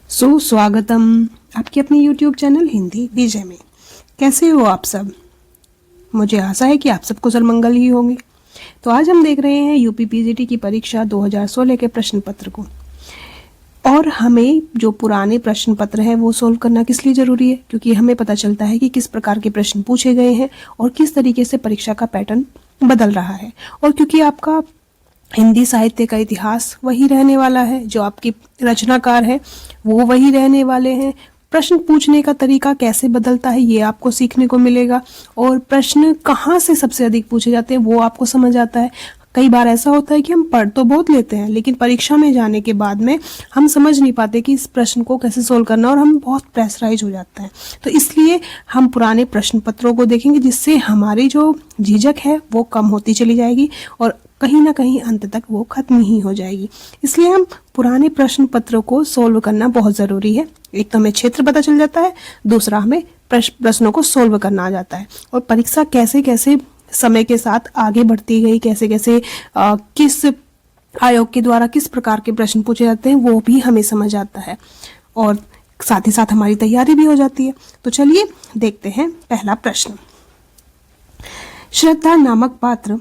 स्वागतम आपके अपने YouTube चैनल हिंदी विजय में। कैसे हो आप सब? मुझे आशा है कि आप सब कुशल मंगल ही होंगे। तो आज हम देख रहे हैं यूपी पीजीटी की परीक्षा 2016 के प्रश्न पत्र को। और हमें जो पुराने प्रश्न पत्र हैं वो सोल्व करना किस लिए ज़रूरी है? क्योंकि हमें पता चलता है कि किस प्रकार के प्रश्न पूछे गए हैं और किस तरीके से परीक्षा का पैटर्न बदल रहा है। और क्योंकि आपका हिंदी साहित्य का इतिहास वही रहने वाला है, जो आपके रचनाकार है वो वही रहने वाले हैं। प्रश्न पूछने का तरीका कैसे बदलता है ये आपको सीखने को मिलेगा, और प्रश्न कहाँ से सबसे अधिक पूछे जाते हैं वो आपको समझ आता है। कई बार ऐसा होता है कि हम पढ़ तो बहुत लेते हैं, लेकिन परीक्षा में जाने के बाद में हम समझ नहीं पाते कि इस प्रश्न को कैसे सोल्व करना, और हम बहुत प्रेशराइज हो जाते हैं। तो इसलिए हम पुराने प्रश्न पत्रों को देखेंगे, जिससे हमारी जो झिझक है वो कम होती चली जाएगी और कहीं ना कहीं अंत तक वो खत्म ही हो जाएगी। इसलिए हम पुराने प्रश्न पत्रों को सोल्व करना बहुत ज़रूरी है। एक तो हमें क्षेत्र पता चल जाता है, दूसरा हमें प्रश्नों को सोल्व करना आ जाता है। और परीक्षा कैसे कैसे समय के साथ आगे बढ़ती गई, कैसे कैसे किस आयोग के द्वारा किस प्रकार के प्रश्न पूछे जाते हैं वो भी हमें समझ आता है, और साथ ही साथ हमारी तैयारी भी हो जाती है। तो चलिए देखते हैं पहला प्रश्न। श्रद्धा नामक पात्र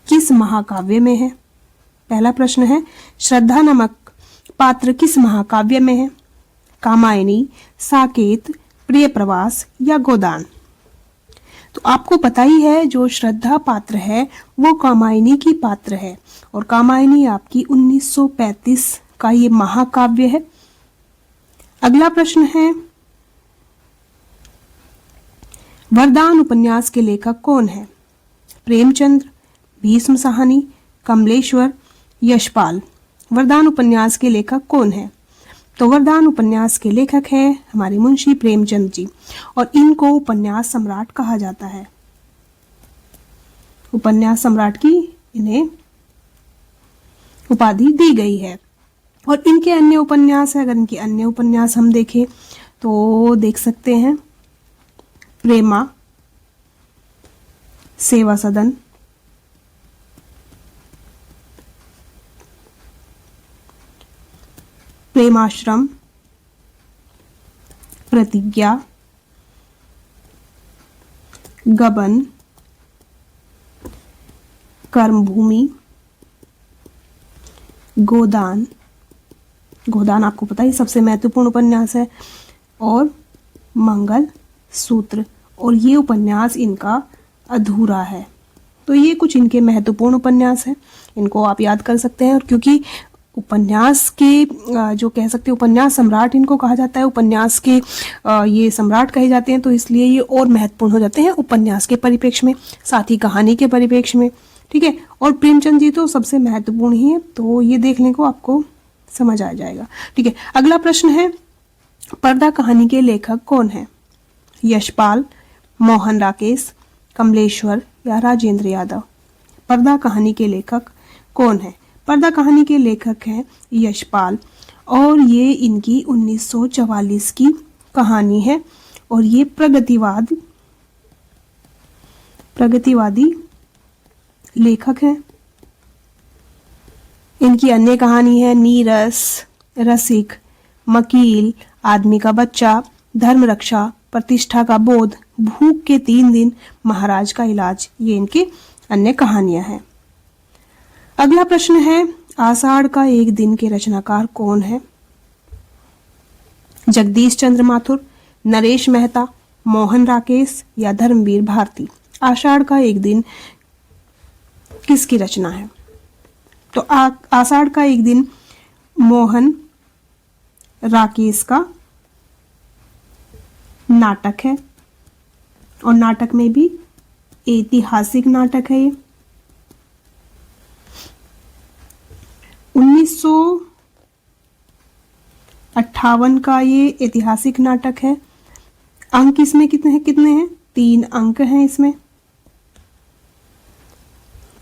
किस महाकाव्य में है? पहला प्रश्न है, श्रद्धा नामक पात्र किस महाकाव्य में है? कामायनी, साकेत, प्रिय प्रवास या गोदान? तो आपको पता ही है जो श्रद्धा पात्र है वो कामायनी की पात्र है, और कामायनी आपकी 1935 का ये महाकाव्य है। अगला प्रश्न है, वरदान उपन्यास के लेखक कौन है? प्रेमचंद्र, भीष्म साहनी, कमलेश्वर, यशपाल? वरदान उपन्यास के लेखक कौन है? तो वरदान उपन्यास के लेखक है हमारे मुंशी प्रेमचंद जी, और इनको उपन्यास सम्राट कहा जाता है। उपन्यास सम्राट की इन्हें उपाधि दी गई है। और इनके अन्य उपन्यास है, अगर इनके अन्य उपन्यास हम देखें तो देख सकते हैं प्रेमा, सेवा सदन, प्रेमाश्रम, प्रतिज्ञा, गबन, कर्मभूमि, गोदान। गोदान आपको पता है सबसे महत्वपूर्ण उपन्यास है, और मंगल सूत्र। और ये उपन्यास इनका अधूरा है। तो ये कुछ इनके महत्वपूर्ण उपन्यास हैं, इनको आप याद कर सकते हैं। और क्योंकि उपन्यास के जो कह सकते हैं उपन्यास सम्राट इनको कहा जाता है, उपन्यास के ये सम्राट कहे जाते हैं, तो इसलिए ये और महत्वपूर्ण हो जाते हैं उपन्यास के परिप्रेक्ष्य में, साथ ही कहानी के परिप्रेक्ष्य में। ठीक है, और प्रेमचंद जी तो सबसे महत्वपूर्ण ही है, तो ये देखने को आपको समझ आ जाएगा। ठीक है, अगला प्रश्न है, पर्दा कहानी के लेखक कौन है? यशपाल, मोहन राकेश, कमलेश्वर या राजेंद्र यादव? पर्दा कहानी के लेखक कौन है? पर्दा कहानी के लेखक हैं यशपाल, और ये इनकी 1944 की कहानी है, और ये प्रगतिवादी लेखक हैं। इनकी अन्य कहानी है नीरस, रसिक, मकील, आदमी का बच्चा, धर्म रक्षा, प्रतिष्ठा का बोध, भूख के 3 दिन, महाराज का इलाज। ये इनकी अन्य कहानियां हैं। अगला प्रश्न है, आषाढ़ का एक दिन के रचनाकार कौन है? जगदीश चंद्र माथुर, नरेश मेहता, मोहन राकेश या धर्मवीर भारती? आषाढ़ का एक दिन किसकी रचना है? तो आषाढ़ का एक दिन मोहन राकेश का नाटक है, और नाटक में भी ऐतिहासिक नाटक है ये। 1958 का ये ऐतिहासिक नाटक है। अंक इसमें कितने हैं? 3 अंक हैं इसमें।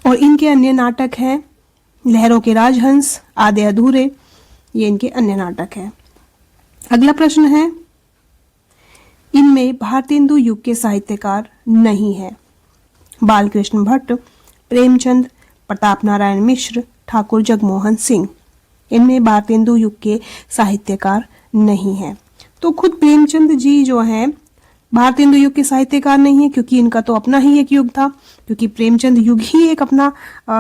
और इनके अन्य नाटक हैं लहरों के राजहंस, आधे अधूरे, ये इनके अन्य नाटक है। अगला प्रश्न है, इनमें भारतेंदु युग के साहित्यकार नहीं है? बालकृष्ण भट्ट, प्रेमचंद, प्रताप नारायण मिश्र, ठाकुर जगमोहन सिंह? इनमें भारतेंदु युग के साहित्यकार नहीं है। तो खुद प्रेमचंद जी जो हैं भारतेंदु युग के साहित्यकार नहीं है, क्योंकि इनका तो अपना ही एक युग था, क्योंकि प्रेमचंद युग ही एक अपना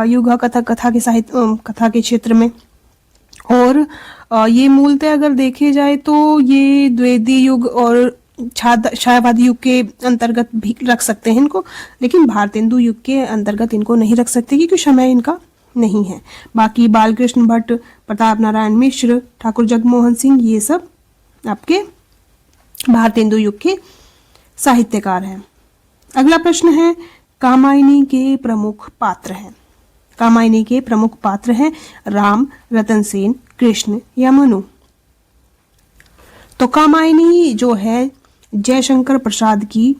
युग है कथा के साहित्य कथा के क्षेत्र में। और ये मूलतः अगर देखे जाए तो ये द्विवेदी युग और छायावादी युग के अंतर्गत भी रख सकते हैं इनको, लेकिन भारतेंदु युग के अंतर्गत इनको नहीं रख सकते क्योंकि समय इनका नहीं है। बाकी बालकृष्ण भट्ट, प्रताप नारायण मिश्र, ठाकुर जगमोहन सिंह, ये सब आपके भारतेंदु युग के साहित्यकार हैं। अगला प्रश्न है, कामायनी के प्रमुख पात्र हैं। कामायनी के प्रमुख पात्र हैं राम, रतन सेन, कृष्ण या मनु। तो कामायनी जो है जयशंकर प्रसाद की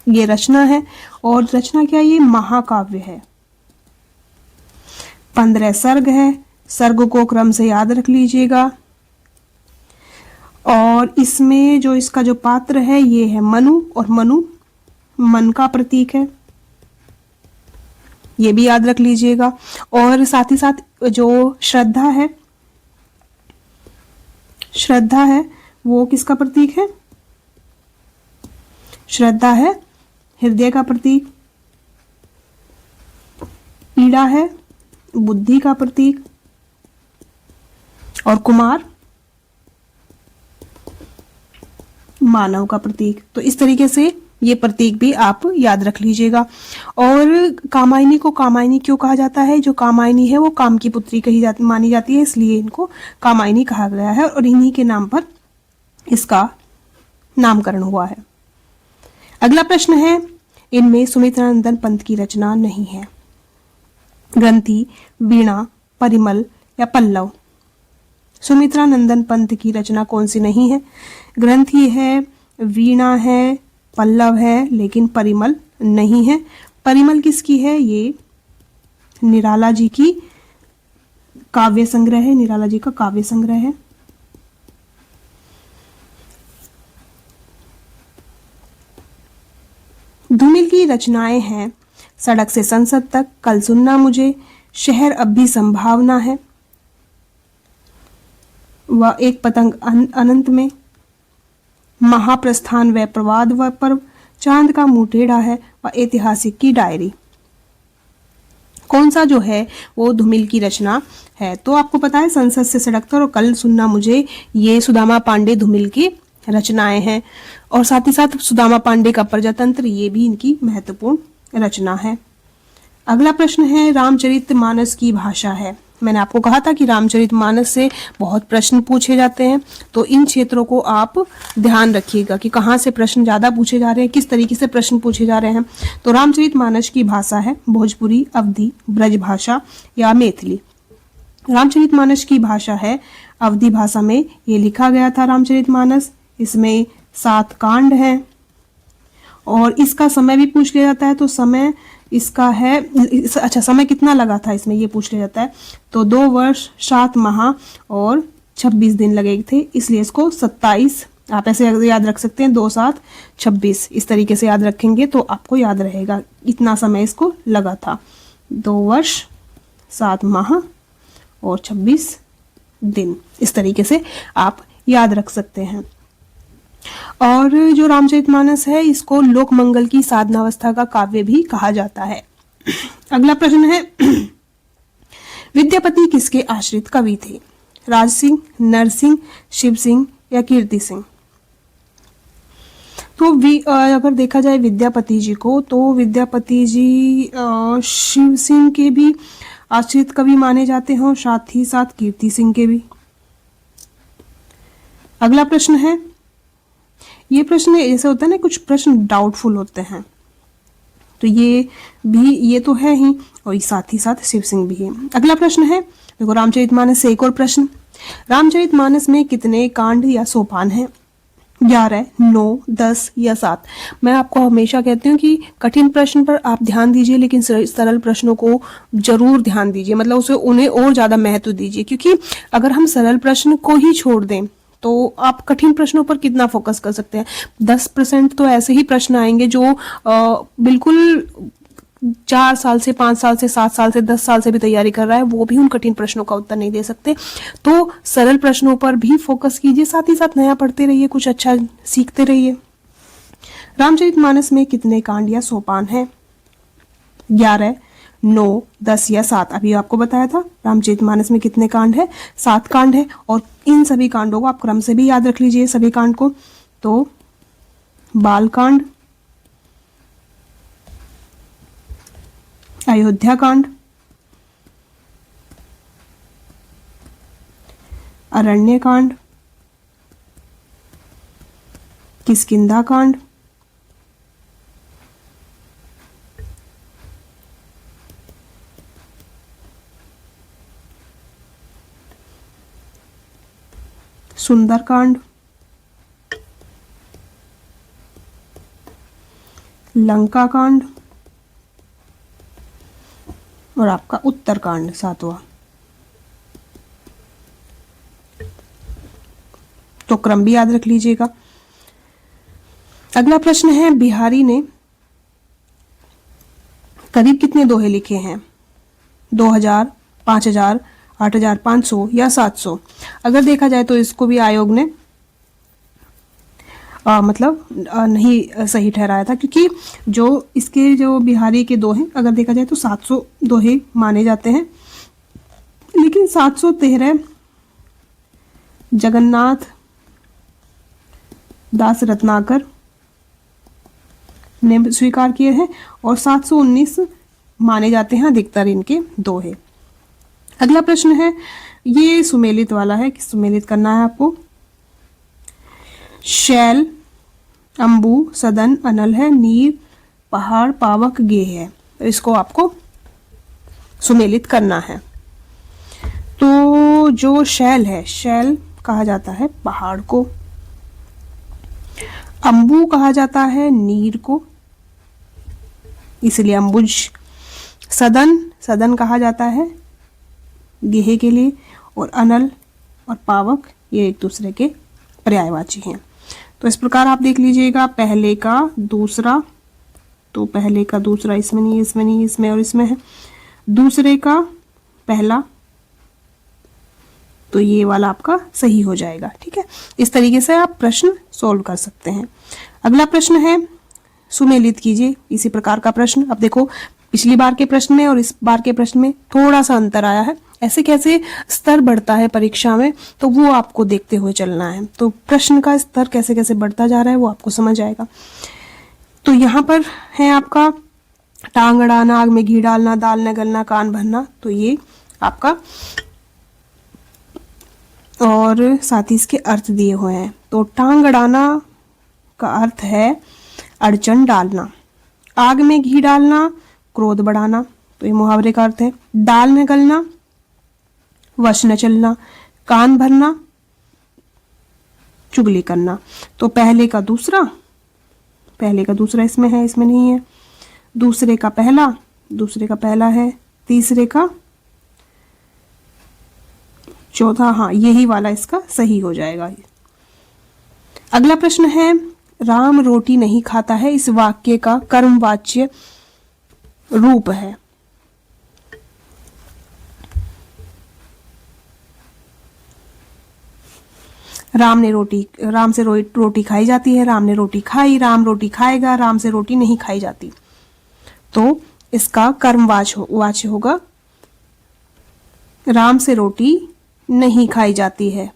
ये रचना है, और रचना क्या, ये महाकाव्य है। 15 सर्ग है, सर्ग को क्रम से याद रख लीजिएगा। और इसमें जो इसका जो पात्र है ये है मनु, और मनु मन का प्रतीक है, ये भी याद रख लीजिएगा। और साथ ही साथ जो श्रद्धा है वो किसका प्रतीक है? श्रद्धा है हृदय का प्रतीक, पीड़ा है बुद्धि का प्रतीक, और कुमार मानव का प्रतीक। तो इस तरीके से ये प्रतीक भी आप याद रख लीजिएगा। और कामायनी को कामायनी क्यों कहा जाता है? जो कामायनी है वो काम की पुत्री मानी जाती है, इसलिए इनको कामायनी कहा गया है, और इन्हीं के नाम पर इसका नामकरण हुआ है। अगला प्रश्न है, इनमें सुमित्रानंदन पंत की रचना नहीं है। ग्रंथि, वीणा, परिमल या पल्लव। सुमित्रानंदन पंत की रचना कौन सी नहीं है? ग्रंथि है, वीणा है, पल्लव है, लेकिन परिमल नहीं है। परिमल किसकी है? ये निराला जी की काव्य संग्रह है, निराला जी का काव्य संग्रह है। धूमिल की रचनाएं हैं सड़क से संसद तक, कल सुनना मुझे, शहर अब भी संभावना है, व एक पतंग अनंत में, महाप्रस्थान व प्रवाद व पर्व, चांद का मुंह टेढ़ा है, व ऐतिहासिक की डायरी। कौन सा जो है वो धूमिल की रचना है? तो आपको पता है संसद से सड़क तक और कल सुनना मुझे, ये सुदामा पांडे धूमिल की रचनाएं हैं। और साथ ही साथ सुदामा पांडे का प्रजातंत्र, ये भी इनकी महत्वपूर्ण रचना है। अगला प्रश्न है, रामचरितमानस की भाषा है। मैंने आपको कहा था कि रामचरितमानस से बहुत प्रश्न पूछे जाते हैं, तो इन क्षेत्रों को आप ध्यान रखिएगा कि कहाँ से प्रश्न ज्यादा पूछे जा रहे हैं, किस तरीके से प्रश्न पूछे जा रहे हैं। तो रामचरितमानस की भाषा है भोजपुरी, अवधी, ब्रज भाषा या मैथिली। रामचरितमानस की भाषा है अवधी भाषा में ये लिखा गया था रामचरितमानस। इसमें 7 कांड हैं, और इसका समय भी पूछ लिया जाता है। तो समय इसका है, अच्छा समय कितना लगा था इसमें ये पूछ लिया जाता है। तो 2 वर्ष 7 माह और 26 दिन लगे थे, इसलिए इसको 27, आप ऐसे याद रख सकते हैं, 2 7 26, इस तरीके से याद रखेंगे तो आपको याद रहेगा इतना समय इसको लगा था। 2 वर्ष 7 माह और 26 दिन, इस तरीके से आप याद रख सकते हैं। और जो रामचरितमानस है इसको लोकमंगल की साधनावस्था का काव्य भी कहा जाता है। अगला प्रश्न है, विद्यापति किसके आश्रित कवि थे? राज सिंह, नरसिंह, शिव सिंह या कीर्ति सिंह। तो अगर देखा जाए विद्यापति जी को, तो विद्यापति जी शिव सिंह के भी आश्रित कवि माने जाते हैं, और साथ ही साथ कीर्ति सिंह के भी। अगला प्रश्न है, ये प्रश्न ऐसा होता है ना, कुछ प्रश्न डाउटफुल होते हैं, तो ये तो है ही, और साथ ही साथ शिव सिंह भी है। अगला प्रश्न है, देखो रामचरितमानस से एक और प्रश्न, रामचरितमानस में कितने कांड या सोपान हैं? 11, 9, 10 या 7। मैं आपको हमेशा कहती हूँ कि कठिन प्रश्न पर आप ध्यान दीजिए, लेकिन सरल प्रश्नों को जरूर ध्यान दीजिए, मतलब उन्हें और ज्यादा महत्व दीजिए, क्योंकि अगर हम सरल प्रश्न को ही छोड़ दें तो आप कठिन प्रश्नों पर कितना फोकस कर सकते हैं? 10% तो ऐसे ही प्रश्न आएंगे जो बिल्कुल 4 साल से, 5 साल से, 7 साल से, 10 साल से भी तैयारी कर रहा है, वो भी उन कठिन प्रश्नों का उत्तर नहीं दे सकते। तो सरल प्रश्नों पर भी फोकस कीजिए, साथ ही साथ नया पढ़ते रहिए, कुछ अच्छा सीखते रहिए। रामचरितमानस में कितने कांड या सोपान हैं? 11, 9, 10 या 7। अभी आपको बताया था रामचरितमानस में कितने कांड है? 7 कांड है। और इन सभी कांडों को आप क्रम से भी याद रख लीजिए, सभी कांड को। तो बालकांड, अयोध्या कांड, अरण्य कांड, किष्किंधा कांड, सुंदरकांड, लंका कांड और आपका उत्तरकांड 7वां। तो क्रम भी याद रख लीजिएगा। अगला प्रश्न है, बिहारी ने करीब कितने दोहे लिखे हैं? 2000, 5000, 8500 या 700? अगर देखा जाए तो इसको भी आयोग ने नहीं सही ठहराया था, क्योंकि जो इसके जो बिहारी के दोहे अगर देखा जाए तो 700 दोहे माने जाते हैं, लेकिन 713 जगन्नाथ दास रत्नाकर ने स्वीकार किए हैं और 719 माने जाते हैं अधिकतर इनके दोहे। अगला प्रश्न है, ये सुमेलित वाला है कि सुमेलित करना है आपको। शैल, अंबु, सदन, अनल है, नीर, पहाड़, पावक, गेह है। तो इसको आपको सुमेलित करना है। तो जो शैल है, शैल कहा जाता है पहाड़ को, अंबु कहा जाता है नीर को, इसलिए अंबुज। सदन, सदन कहा जाता है गेहे के लिए, और अनल और पावक ये एक दूसरे के पर्यायवाची हैं। तो इस प्रकार आप देख लीजिएगा, पहले का दूसरा, तो पहले का दूसरा इसमें नहीं, इसमें नहीं, इसमें और इसमें है। दूसरे का पहला, तो ये वाला आपका सही हो जाएगा। ठीक है, इस तरीके से आप प्रश्न सोल्व कर सकते हैं। अगला प्रश्न है, सुमेलित कीजिए इसी प्रकार का प्रश्न। अब देखो, पिछली बार के प्रश्न में और इस बार के प्रश्न में थोड़ा सा अंतर आया है। ऐसे कैसे स्तर बढ़ता है परीक्षा में, तो वो आपको देखते हुए चलना है। तो प्रश्न का स्तर कैसे कैसे बढ़ता जा रहा है वो आपको समझ आएगा। तो यहाँ पर है आपका टांग अड़ाना, आग में घी डालना, दाल न गलना, कान भरना, तो ये आपका, और साथ ही इसके अर्थ दिए हुए हैं। तो टांग अड़ाना का अर्थ है अड़चन डालना, आग में घी डालना क्रोध बढ़ाना, तो ये मुहावरे का अर्थ है। दाल न गलना वश न चलना, कान भरना चुगली करना। तो पहले का दूसरा, पहले का दूसरा इसमें है, इसमें नहीं है। दूसरे का पहला, दूसरे का पहला है। तीसरे का चौथा, हाँ यही वाला इसका सही हो जाएगा। अगला प्रश्न है, राम रोटी नहीं खाता है, इस वाक्य का कर्मवाच्य रूप है। राम से रोटी खाई जाती है, राम ने रोटी खाई, राम रोटी खाएगा, राम से रोटी नहीं खाई जाती। तो इसका कर्मवाच्य होगा राम से रोटी नहीं खाई जाती है।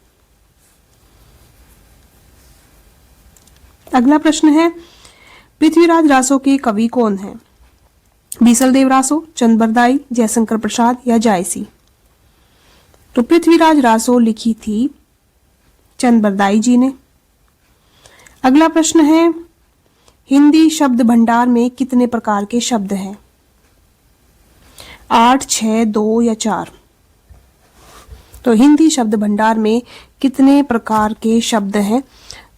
अगला प्रश्न है, पृथ्वीराज रासो के कवि कौन हैं? बीसलदेव रासो, चंद्रबरदाई, जयशंकर प्रसाद या जायसी? तो पृथ्वीराज रासो लिखी थी चंद्रबरदाई जी ने। अगला प्रश्न है, हिंदी शब्द भंडार में कितने प्रकार के शब्द हैं? 8, 6, 2 या 4? तो हिंदी शब्द भंडार में कितने प्रकार के शब्द हैं?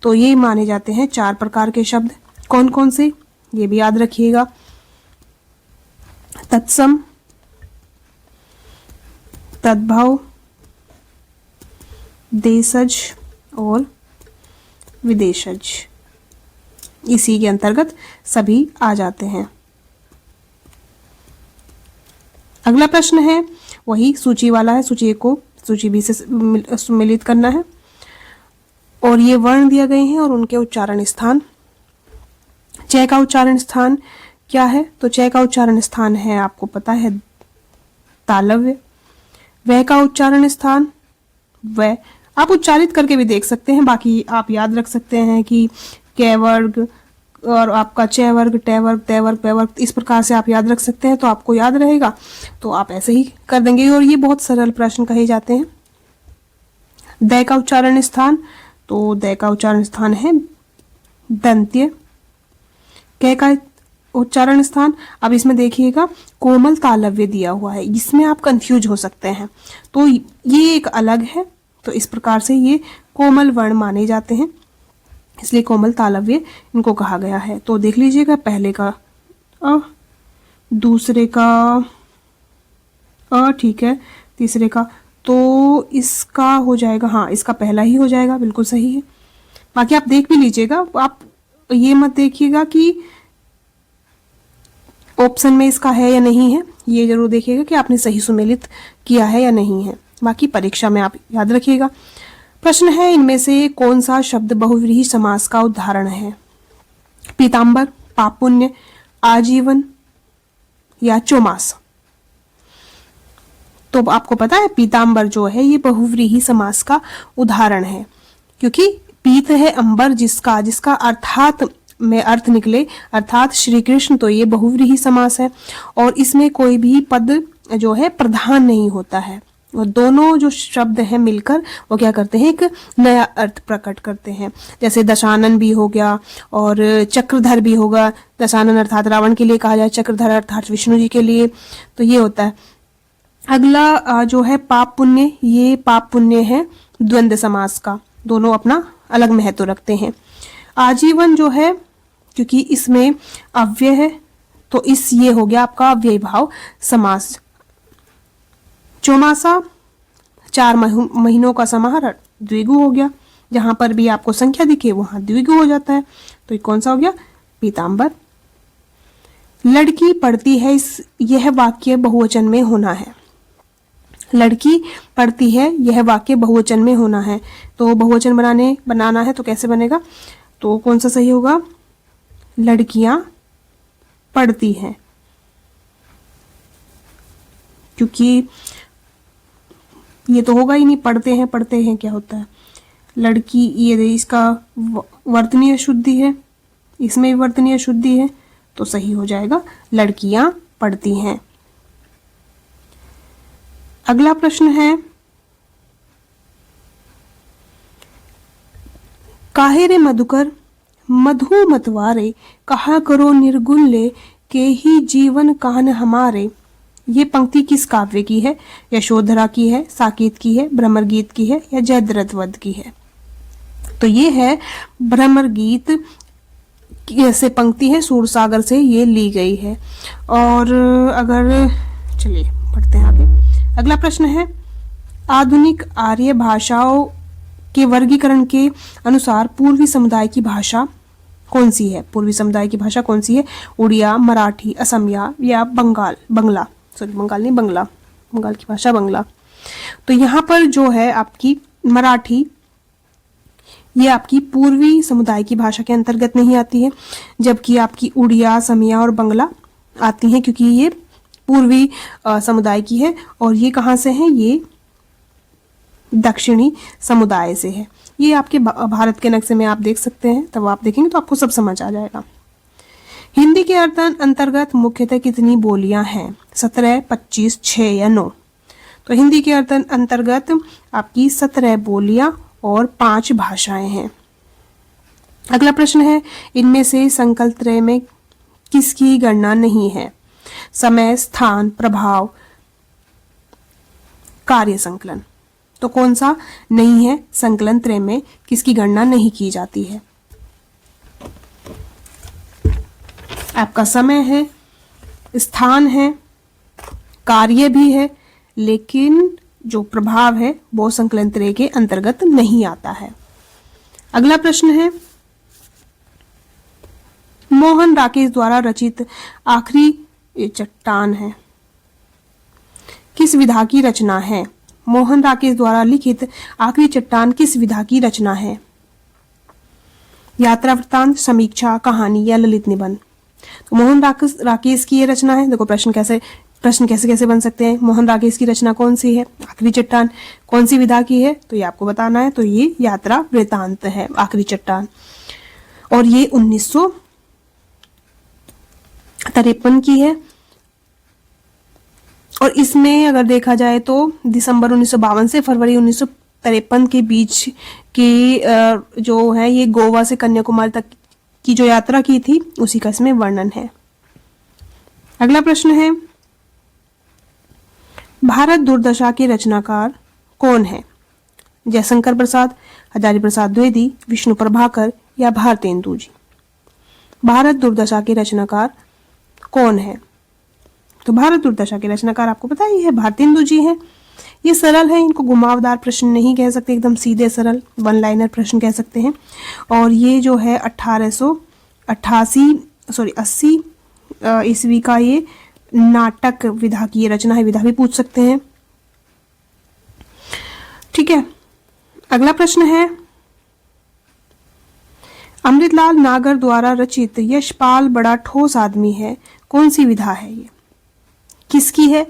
तो ये माने जाते हैं 4 प्रकार के शब्द। कौन कौन से, ये भी याद रखिएगा। तत्सम, तद्भव, देशज, और विदेशज, इसी के अंतर्गत सभी आ जाते हैं। अगला प्रश्न है वही सूची वाला है, सूची को सूची बी से सम्मिलित करना है और ये वर्ण दिए गए हैं और उनके उच्चारण स्थान। च का उच्चारण स्थान क्या है? तो च का उच्चारण स्थान है, आपको पता है, तालव्य। व का उच्चारण स्थान व, आप उच्चारित करके भी देख सकते हैं, बाकी आप याद रख सकते हैं कि क वर्ग और आपका च वर्ग, ट वर्ग, त वर्ग, प वर्ग, इस प्रकार से आप याद रख सकते हैं, तो आपको याद रहेगा, तो आप ऐसे ही कर देंगे। और ये बहुत सरल प्रश्न कहे जाते हैं। द का उच्चारण स्थान, तो द का उच्चारण स्थान है दंत्य। क का उच्चारण स्थान, अब इसमें देखिएगा कोमल तालव्य दिया हुआ है, इसमें आप कंफ्यूज हो सकते हैं, तो ये एक अलग है, तो इस प्रकार से ये कोमल वर्ण माने जाते हैं, इसलिए कोमल तालव्य इनको कहा गया है। तो देख लीजिएगा, पहले का अ, दूसरे का अ, ठीक है, तीसरे का, तो इसका हो जाएगा, हाँ इसका पहला ही हो जाएगा, बिल्कुल सही है। बाकी आप देख भी लीजिएगा, आप ये मत देखिएगा कि ऑप्शन में इसका है या नहीं है, ये जरूर देखिएगा कि आपने सही सुमेलित किया है या नहीं है, बाकी परीक्षा में आप याद रखिएगा। प्रश्न है, इनमें से कौन सा शब्द बहुव्रीहि समास का उदाहरण है? पीताम्बर, पापुण्य, आजीवन या चौमास? तो आपको पता है पीताम्बर जो है ये बहुव्रीहि समास का उदाहरण है, क्योंकि पीत है अंबर जिसका अर्थात में अर्थ निकले, अर्थात श्री कृष्ण, तो ये बहुव्रीहि समास है और इसमें कोई भी पद जो है प्रधान नहीं होता है, और दोनों जो शब्द हैं मिलकर वो क्या करते हैं, एक नया अर्थ प्रकट करते हैं। जैसे दशानन भी हो गया और चक्रधर भी होगा, दशानन अर्थात रावण के लिए कहा जाए, चक्रधर अर्थात विष्णु जी के लिए, तो ये होता है। अगला जो है पाप पुण्य, ये पाप पुण्य है द्वंद्व समास का, दोनों अपना अलग महत्व रखते हैं। आजीवन जो है, क्योंकि इसमें अव्यय है, तो ये हो गया आपका अव्ययी भाव समास। चौमासा 4 महीनों का समाहार, द्विगु हो गया, जहां पर भी आपको संख्या दिखे वहां द्विगु हो जाता है, तो ये कौन सा हो गया? पीताम्बर। लड़की पढ़ती है, यह वाक्य बहुवचन में होना है। लड़की पढ़ती है, यह वाक्य बहुवचन में होना है, तो बहुवचन बनाना है तो कैसे बनेगा? तो कौन सा सही होगा? लड़कियां पढ़ती हैं, क्योंकि ये तो होगा ही नहीं, पढ़ते हैं क्या होता है? लड़की, ये इसका वर्तनीय शुद्धि है, इसमें भी वर्तनीय शुद्धि है, तो सही हो जाएगा लड़कियां पढ़ती हैं। अगला प्रश्न है, काहे रे मधुकर मधु मतवारे, कहा करो निर्गुण ले, के ही जीवन कान हमारे। ये पंक्ति किस काव्य की है? यशोधरा की है, साकेत की है, भ्रमर गीत की है या जयद्रथ वध की है? तो ये है भ्रमर गीत से पंक्ति है, सूरसागर से ये ली गई है। और अगर चलिए पढ़ते हैं आगे। अगला प्रश्न है, आधुनिक आर्य भाषाओं के वर्गीकरण के अनुसार पूर्वी समुदाय की भाषा कौन सी है? पूर्वी समुदाय की भाषा कौन सी है? उड़िया, मराठी, असमिया या बंगला बंगाल की भाषा बंगला। तो यहाँ पर जो है आपकी मराठी, ये आपकी पूर्वी समुदाय की भाषा के अंतर्गत नहीं आती है, जबकि आपकी उड़िया, असमिया और बंगला आती हैं, क्योंकि ये पूर्वी समुदाय की है। और ये कहाँ से है? ये दक्षिणी समुदाय से है। ये आपके भारत के नक्शे में आप देख सकते हैं, तब आप देखेंगे तो आपको सब समझ आ जाएगा। हिंदी के अंतर्गत मुख्यतः कितनी बोलियां हैं? 17, 25, 6 या 9? तो हिंदी के अंतर्गत आपकी 17 बोलियां और 5 भाषाएं हैं। अगला प्रश्न है, इनमें से संकल्प त्रय में किसकी गणना नहीं है? समय, स्थान, प्रभाव, कार्य संकलन। तो कौन सा नहीं है? संकलन त्रय में किसकी गणना नहीं की जाती है? आपका समय है, स्थान है, कार्य भी है, लेकिन जो प्रभाव है वो संकलन त्रय के अंतर्गत नहीं आता है। अगला प्रश्न है, मोहन राकेश द्वारा रचित आखिरी चट्टान है, किस विधा की रचना है? मोहन राकेश द्वारा लिखित आखिरी चट्टान किस विधा की रचना है? यात्रा वृत्तांत, समीक्षा, कहानी या ललित निबंध? तो मोहन राकेश की ये रचना है। देखो प्रश्न कैसे कैसे बन सकते हैं। मोहन राकेश की रचना कौन सी है? आखिरी चट्टान। कौन सी विधा की है? तो ये आपको बताना है। तो ये यात्रा वृत्तांत है, आखिरी चट्टान। और ये 1953 की है। और इसमें अगर देखा जाए तो दिसंबर 1952 से फरवरी 1953 के बीच की जो है ये गोवा से कन्याकुमारी तक की जो यात्रा की थी उसी का इसमें वर्णन है। अगला प्रश्न है, भारत दुर्दशा के रचनाकार कौन है? जयशंकर प्रसाद, हजारी प्रसाद द्विवेदी, विष्णु प्रभाकर या भारतेंदु जी? भारत दुर्दशा के रचनाकार कौन है? तो भारत दुर्दशा के रचनाकार आपको पता ही है, भारतेंदु जी हैं। ये सरल है, इनको घुमावदार प्रश्न नहीं कह सकते, एकदम सीधे सरल वन लाइनर प्रश्न कह सकते हैं। और ये जो है 80 ईस्वी का ये नाटक विधा की ये रचना है, विधा भी पूछ सकते हैं। ठीक है, अगला प्रश्न है, अमृतलाल नागर द्वारा रचित यशपाल बड़ा ठोस आदमी है, कौन सी विधा है? ये किसकी है?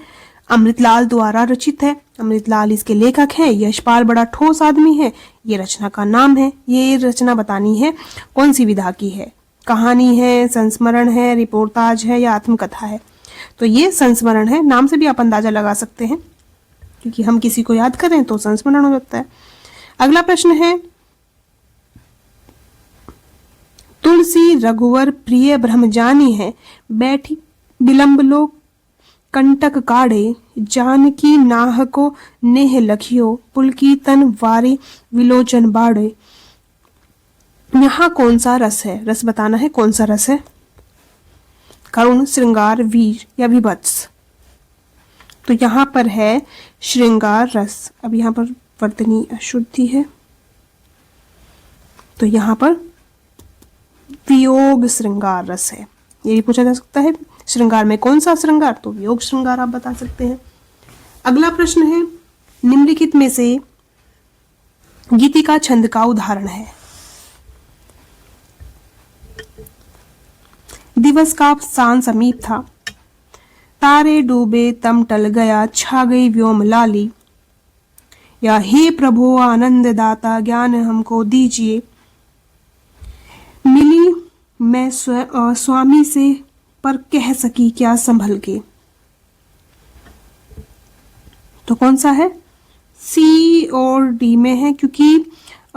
अमृतलाल द्वारा रचित है, अमृतलाल इसके लेखक हैं। यशपाल बड़ा ठोस आदमी है, ये रचना का नाम है। ये रचना बतानी है कौन सी विधा की है? कहानी है, संस्मरण है, रिपोर्टाज है या आत्मकथा है? तो ये संस्मरण है। नाम से भी आप अंदाजा लगा सकते हैं, क्योंकि हम किसी को याद करें तो संस्मरण हो जाता है। अगला प्रश्न है, तुलसी रघुवर प्रिय ब्रह्मजानी है, बैठी विलंब लो कंटक काढ़े, जानकी नाह को नेह लखियो, पुलकी तन वारे विलोचन बाड़े। यहाँ कौन सा रस है? रस बताना है कौन सा रस है? करुण, श्रृंगार, वीर या विभत्स? तो यहाँ पर है श्रृंगार रस। अब यहाँ पर वर्तनी अशुद्धि है, तो यहाँ पर वियोग श्रृंगार रस है। ये भी पूछा जा सकता है, श्रृंगार में कौन सा श्रृंगार? तो वियोग श्रृंगार आप बता सकते हैं। अगला प्रश्न है, निम्नलिखित में से गीतिका छंद का उदाहरण है। दिवस का सान समीप था, तारे डूबे तम टल गया, छा गई व्योम लाली, या हे प्रभु आनंद दाता ज्ञान हमको दीजिए, मिली मैं स्वामी से पर कह सकी क्या संभल के। तो कौन सा है? सी और डी में है, क्योंकि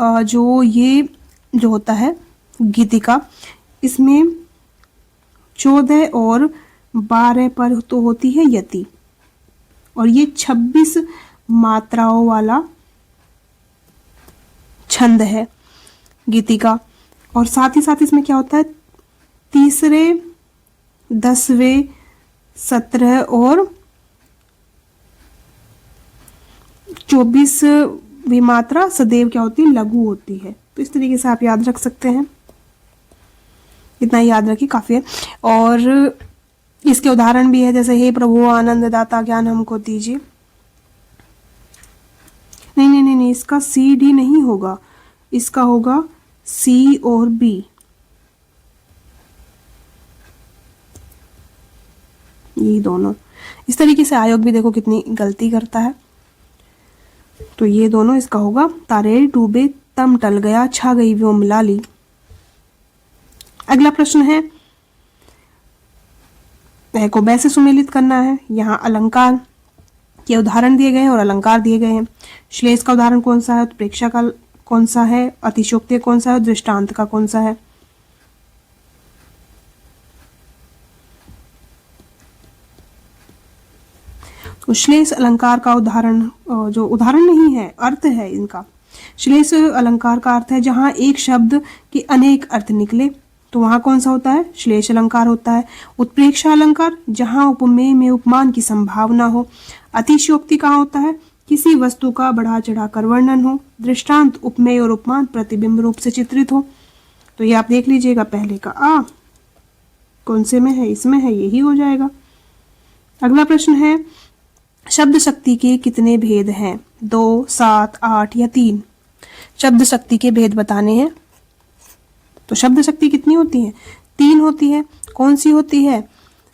जो ये जो होता है गीतिका, इसमें 14 और 12 पर तो होती है यति, और ये 26 मात्राओं वाला छंद है गीतिका। और साथ ही साथ इसमें क्या होता है, तीसरे, 10वें, 17 और 24वीं मात्रा सदैव क्या होती है? लघु होती है। तो इस तरीके से आप याद रख सकते हैं, इतना याद रखिए काफी है। और इसके उदाहरण भी है, जैसे हे प्रभु आनंद दाता ज्ञान हमको दीजिए। नहीं, इसका सी डी नहीं होगा, इसका होगा सी और बी। ये दोनों इस तरीके से आयोग भी देखो कितनी गलती करता है। तो ये दोनों इसका होगा, तारे डूबे तम टल गया, छा गई व्योम लाली। अगला प्रश्न है, वह को बै से सुमेलित करना है। यहाँ अलंकार के उदाहरण दिए गए हैं और अलंकार दिए गए हैं। श्लेष का उदाहरण कौन सा है? उत्प्रेक्षा का कौन सा है? अतिशयोक्ति कौन सा है? दृष्टांत का कौन सा है? तो श्लेष अलंकार का उदाहरण, जो उदाहरण नहीं है, अर्थ है इनका। श्लेष अलंकार का अर्थ है जहां एक शब्द के अनेक अर्थ निकले, तो वहां कौन सा होता है? श्लेष अलंकार होता है। उत्प्रेक्षा अलंकार जहां उपमेय में उपमान की संभावना हो। अतिशयोक्ति कहाँ होता है? किसी वस्तु का बढ़ा चढ़ाकर वर्णन हो, दृष्टांत उपमेय और उपमान प्रतिबिंब रूप से चित्रित हो। तो ये आप देख लीजिएगा, पहले का आ कौन से में है, इसमें है, यही हो जाएगा। अगला प्रश्न है, शब्द शक्ति के कितने भेद हैं? 2, 7, 8 या 3? शब्द शक्ति के भेद बताने हैं। तो शब्द शक्ति कितनी होती है? 3 होती है। कौन सी होती है?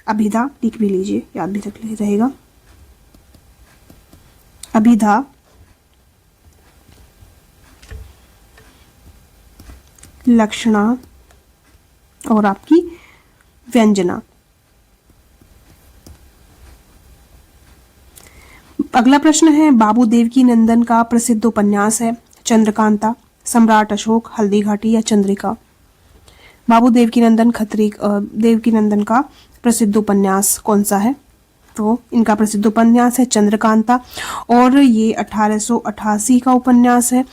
अभिधा, लिख भी लीजिए, याद भी रख रहेगा। अभिधा, लक्षणा और आपकी व्यंजना। अगला प्रश्न है, बाबू देवकीनंदन का प्रसिद्ध उपन्यास है चंद्रकांता, सम्राट अशोक, हल्दी घाटी या चंद्रिका? बाबू देवकीनंदन का प्रसिद्ध उपन्यास कौन सा है? तो इनका प्रसिद्ध उपन्यास है चंद्रकांता, और ये 1888 का उपन्यास है।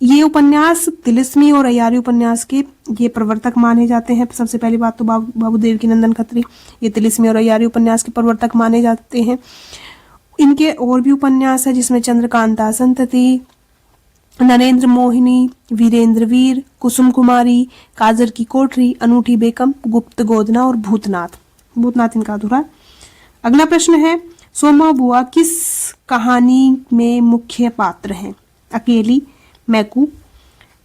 ये उपन्यास तिलिस्मी और अय्यारी उपन्यास के ये प्रवर्तक माने जाते हैं। सबसे पहली बात तो बाबू देवकीनंदन खत्री ये तिलिस्मी और अय्यारी उपन्यास के प्रवर्तक माने जाते हैं। इनके और भी उपन्यास है, जिसमें चंद्रकांता, संतति, नरेंद्र मोहिनी, वीरेंद्र वीर, कुसुम कुमारी, काजर की कोठरी, अनूठी बेगम, गुप्त गोदना और भूतनाथ। भूतनाथ इनका अधूरा है। अगला प्रश्न है, सोमा बुआ किस कहानी में मुख्य पात्र हैं? अकेली, मैकू,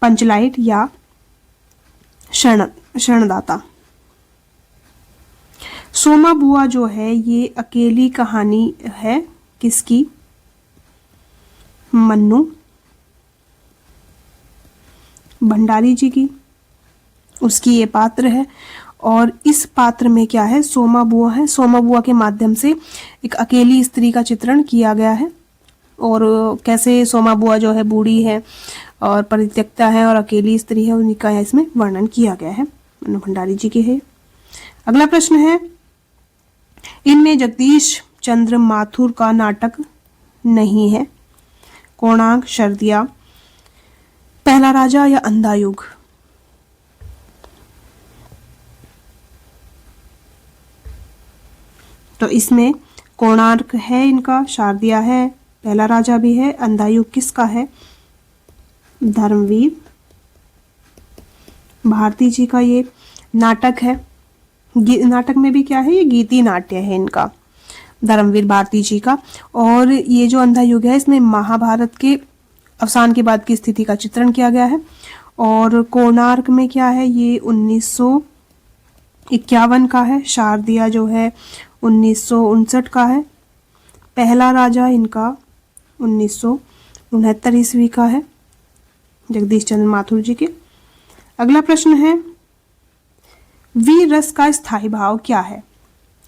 पंचलाइट या शरणदाता? सोमा बुआ जो है ये अकेली कहानी है, किसकी? मन्नू भंडारी जी की, उसकी ये पात्र है। और इस पात्र में क्या है? सोमा बुआ है। सोमा बुआ के माध्यम से एक अकेली स्त्री का चित्रण किया गया है, और कैसे सोमा बुआ जो है बूढ़ी है और परित्यक्ता है और अकेली स्त्री है, उनका इसमें वर्णन किया गया है। मन्नू भंडारी जी के है। अगला प्रश्न है, इनमें जगदीश चंद्र माथुर का नाटक नहीं है? कोणार्क, शरदिया, पहला राजा या अंधा युग? तो इसमें कोणार्क है इनका, शारदिया है, पहला राजा भी है, अंधा युग किसका है? धर्मवीर भारती जी का ये नाटक है। नाटक में भी क्या है? ये गीति नाट्य है इनका, धर्मवीर भारती जी का। और ये जो अंधा युग है, इसमें महाभारत के अवसान के बाद की स्थिति का चित्रण किया गया है। और कोणार्क में क्या है? ये 1951 का है। शारदिया जो है 1959 का है। पहला राजा इनका 1969 ईस्वी का है, जगदीश चंद्र माथुर जी के। अगला प्रश्न है, वीर रस का स्थायी भाव क्या है?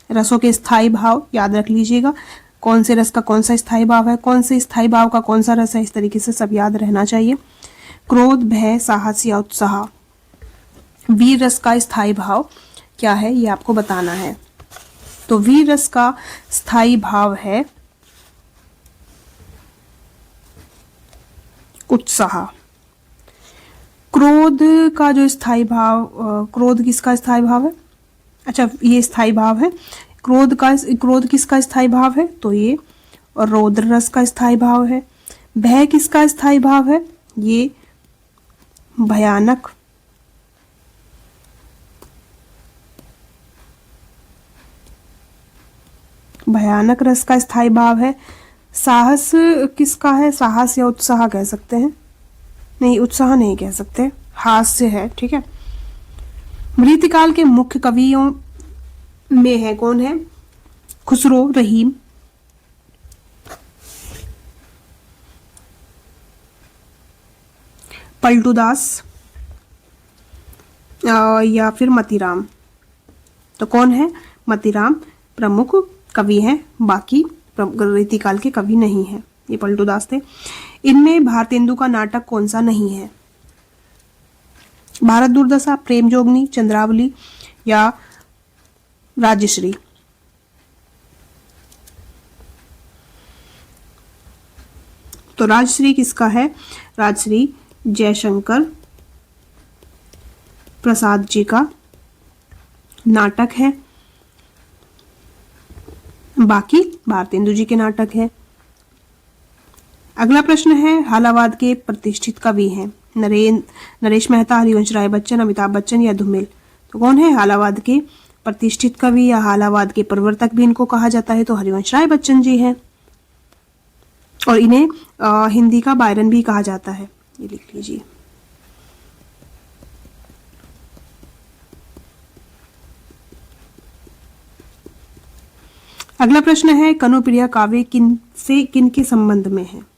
रसों के स्थायी भाव याद रख लीजिएगा, कौन से रस का कौन सा स्थायी भाव है, कौन से स्थायी भाव का कौन सा रस है, इस तरीके से सब याद रहना चाहिए। क्रोध, भय, साहस या उत्साह? वीर रस का स्थायी भाव क्या है, ये आपको बताना है। तो वीर रस का स्थायी भाव है उत्साह। क्रोध का जो स्थायी भाव, क्रोध किसका स्थायी भाव है? अच्छा, ये स्थायी भाव है। क्रोध किसका स्थायी भाव है? तो ये रौद्र रस का स्थायी भाव है। भय किसका स्थायी भाव है? ये भयानक रस का स्थायी भाव है। साहस किसका है? साहस या उत्साह कह सकते हैं, नहीं उत्साह नहीं कह सकते, हास्य है, ठीक है। मृतकाल के मुख्य कवियों में है कौन है? खुसरो, रहीम, पलटूदास या फिर मतीराम? तो कौन है? मतीराम प्रमुख कवि हैं, बाकी रीतिकाल के कवि नहीं है, ये पलटूदास थे। इनमें भारतेंदु का नाटक कौन सा नहीं है? भारत दुर्दशा, प्रेम जोगनी, चंद्रावली या राजश्री? तो राजश्री किसका है? राजश्री जयशंकर प्रसाद जी का नाटक है, बाकी भारतेंदु जी के नाटक है। अगला प्रश्न है, हालावाद के प्रतिष्ठित कवि हैं नरेश मेहता, हरिवंश राय बच्चन, अमिताभ बच्चन या धूमिल। तो कौन है हालावाद के प्रतिष्ठित कवि या हालावाद के प्रवर्तक भी इनको कहा जाता है? तो हरिवंश राय बच्चन जी हैं, और इन्हें हिंदी का बायरन भी कहा जाता है, ये लिख लीजिए। अगला प्रश्न है, कनुप्रिया काव्य किन के संबंध में है?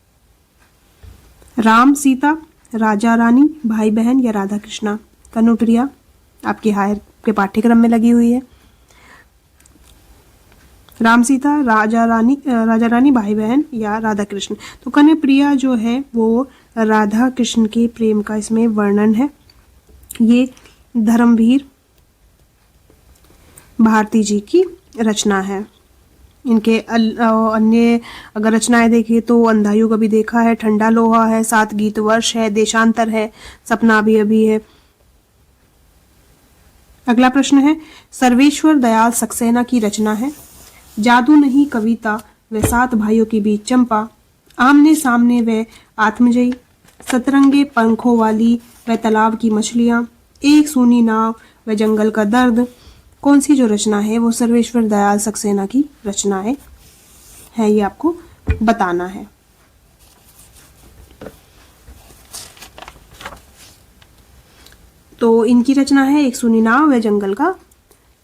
राम सीता, राजा रानी, भाई बहन या राधा कृष्णा। कनुप्रिया आपके हायर के पाठ्यक्रम में लगी हुई है। राम सीता, राजा रानी, भाई बहन या राधा कृष्ण। तो कनुप्रिया जो है वो राधा कृष्ण के प्रेम का इसमें वर्णन है। ये धर्मवीर भारती जी की रचना है। इनके अन्य अगर रचनाएं देखिए तो अंधा युग अभी देखा है, ठंडा लोहा है, 7 गीत वर्ष है, देशांतर है, सपना अभी अभी है। अगला प्रश्न है, सर्वेश्वर दयाल सक्सेना की रचना है। जादू नहीं कविता व 7 भाइयों के बीच चंपा, आमने सामने व आत्मजयी, सतरंगे पंखों वाली व तालाब की मछलियां, एक सूनी नाव व जंगल का दर्द। कौन सी जो रचना है वो सर्वेश्वर दयाल सक्सेना की रचना है, ये आपको बताना है। तो इनकी रचना है एक सूनी नाव व जंगल का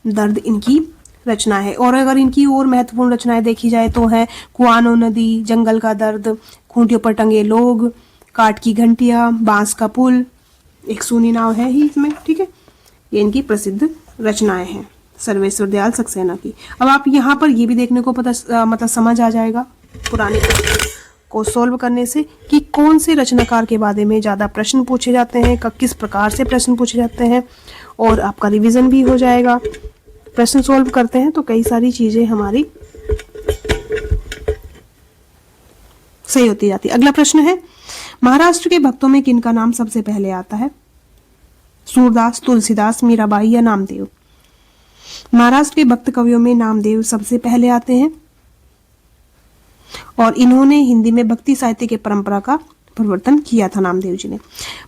दर्द, इनकी रचना है। और अगर इनकी और महत्वपूर्ण रचनाएं देखी जाए तो है कुआनो नदी, जंगल का दर्द, खूंटियों पर टंगे लोग, काठ की घंटियां, बांस का पुल, एक सूनी नाव है ही इसमें, ठीक है। ये इनकी प्रसिद्ध रचनाएं हैं सर्वेश्वर दयाल सक्सेना की। अब आप यहाँ पर ये भी देखने को मतलब समझ आ जाएगा पुराने को सोल्व करने से कि कौन से रचनाकार के बारे में ज़्यादा प्रश्न पूछे जाते हैं, किस प्रकार से प्रश्न पूछे जाते हैं, और आपका रिवीजन भी हो जाएगा। प्रश्न सोल्व करते हैं तो कई सारी चीजें हमारी सही होती जाती है। अगला प्रश्न है, महाराष्ट्र के भक्तों में किनका नाम सबसे पहले आता है? सूरदास, तुलसीदास, मीराबाई या नामदेव। महाराष्ट्र के भक्त कवियों में नामदेव सबसे पहले आते हैं, और इन्होंने हिंदी में भक्ति साहित्य की परंपरा का प्रवर्तन किया था नामदेव जी ने।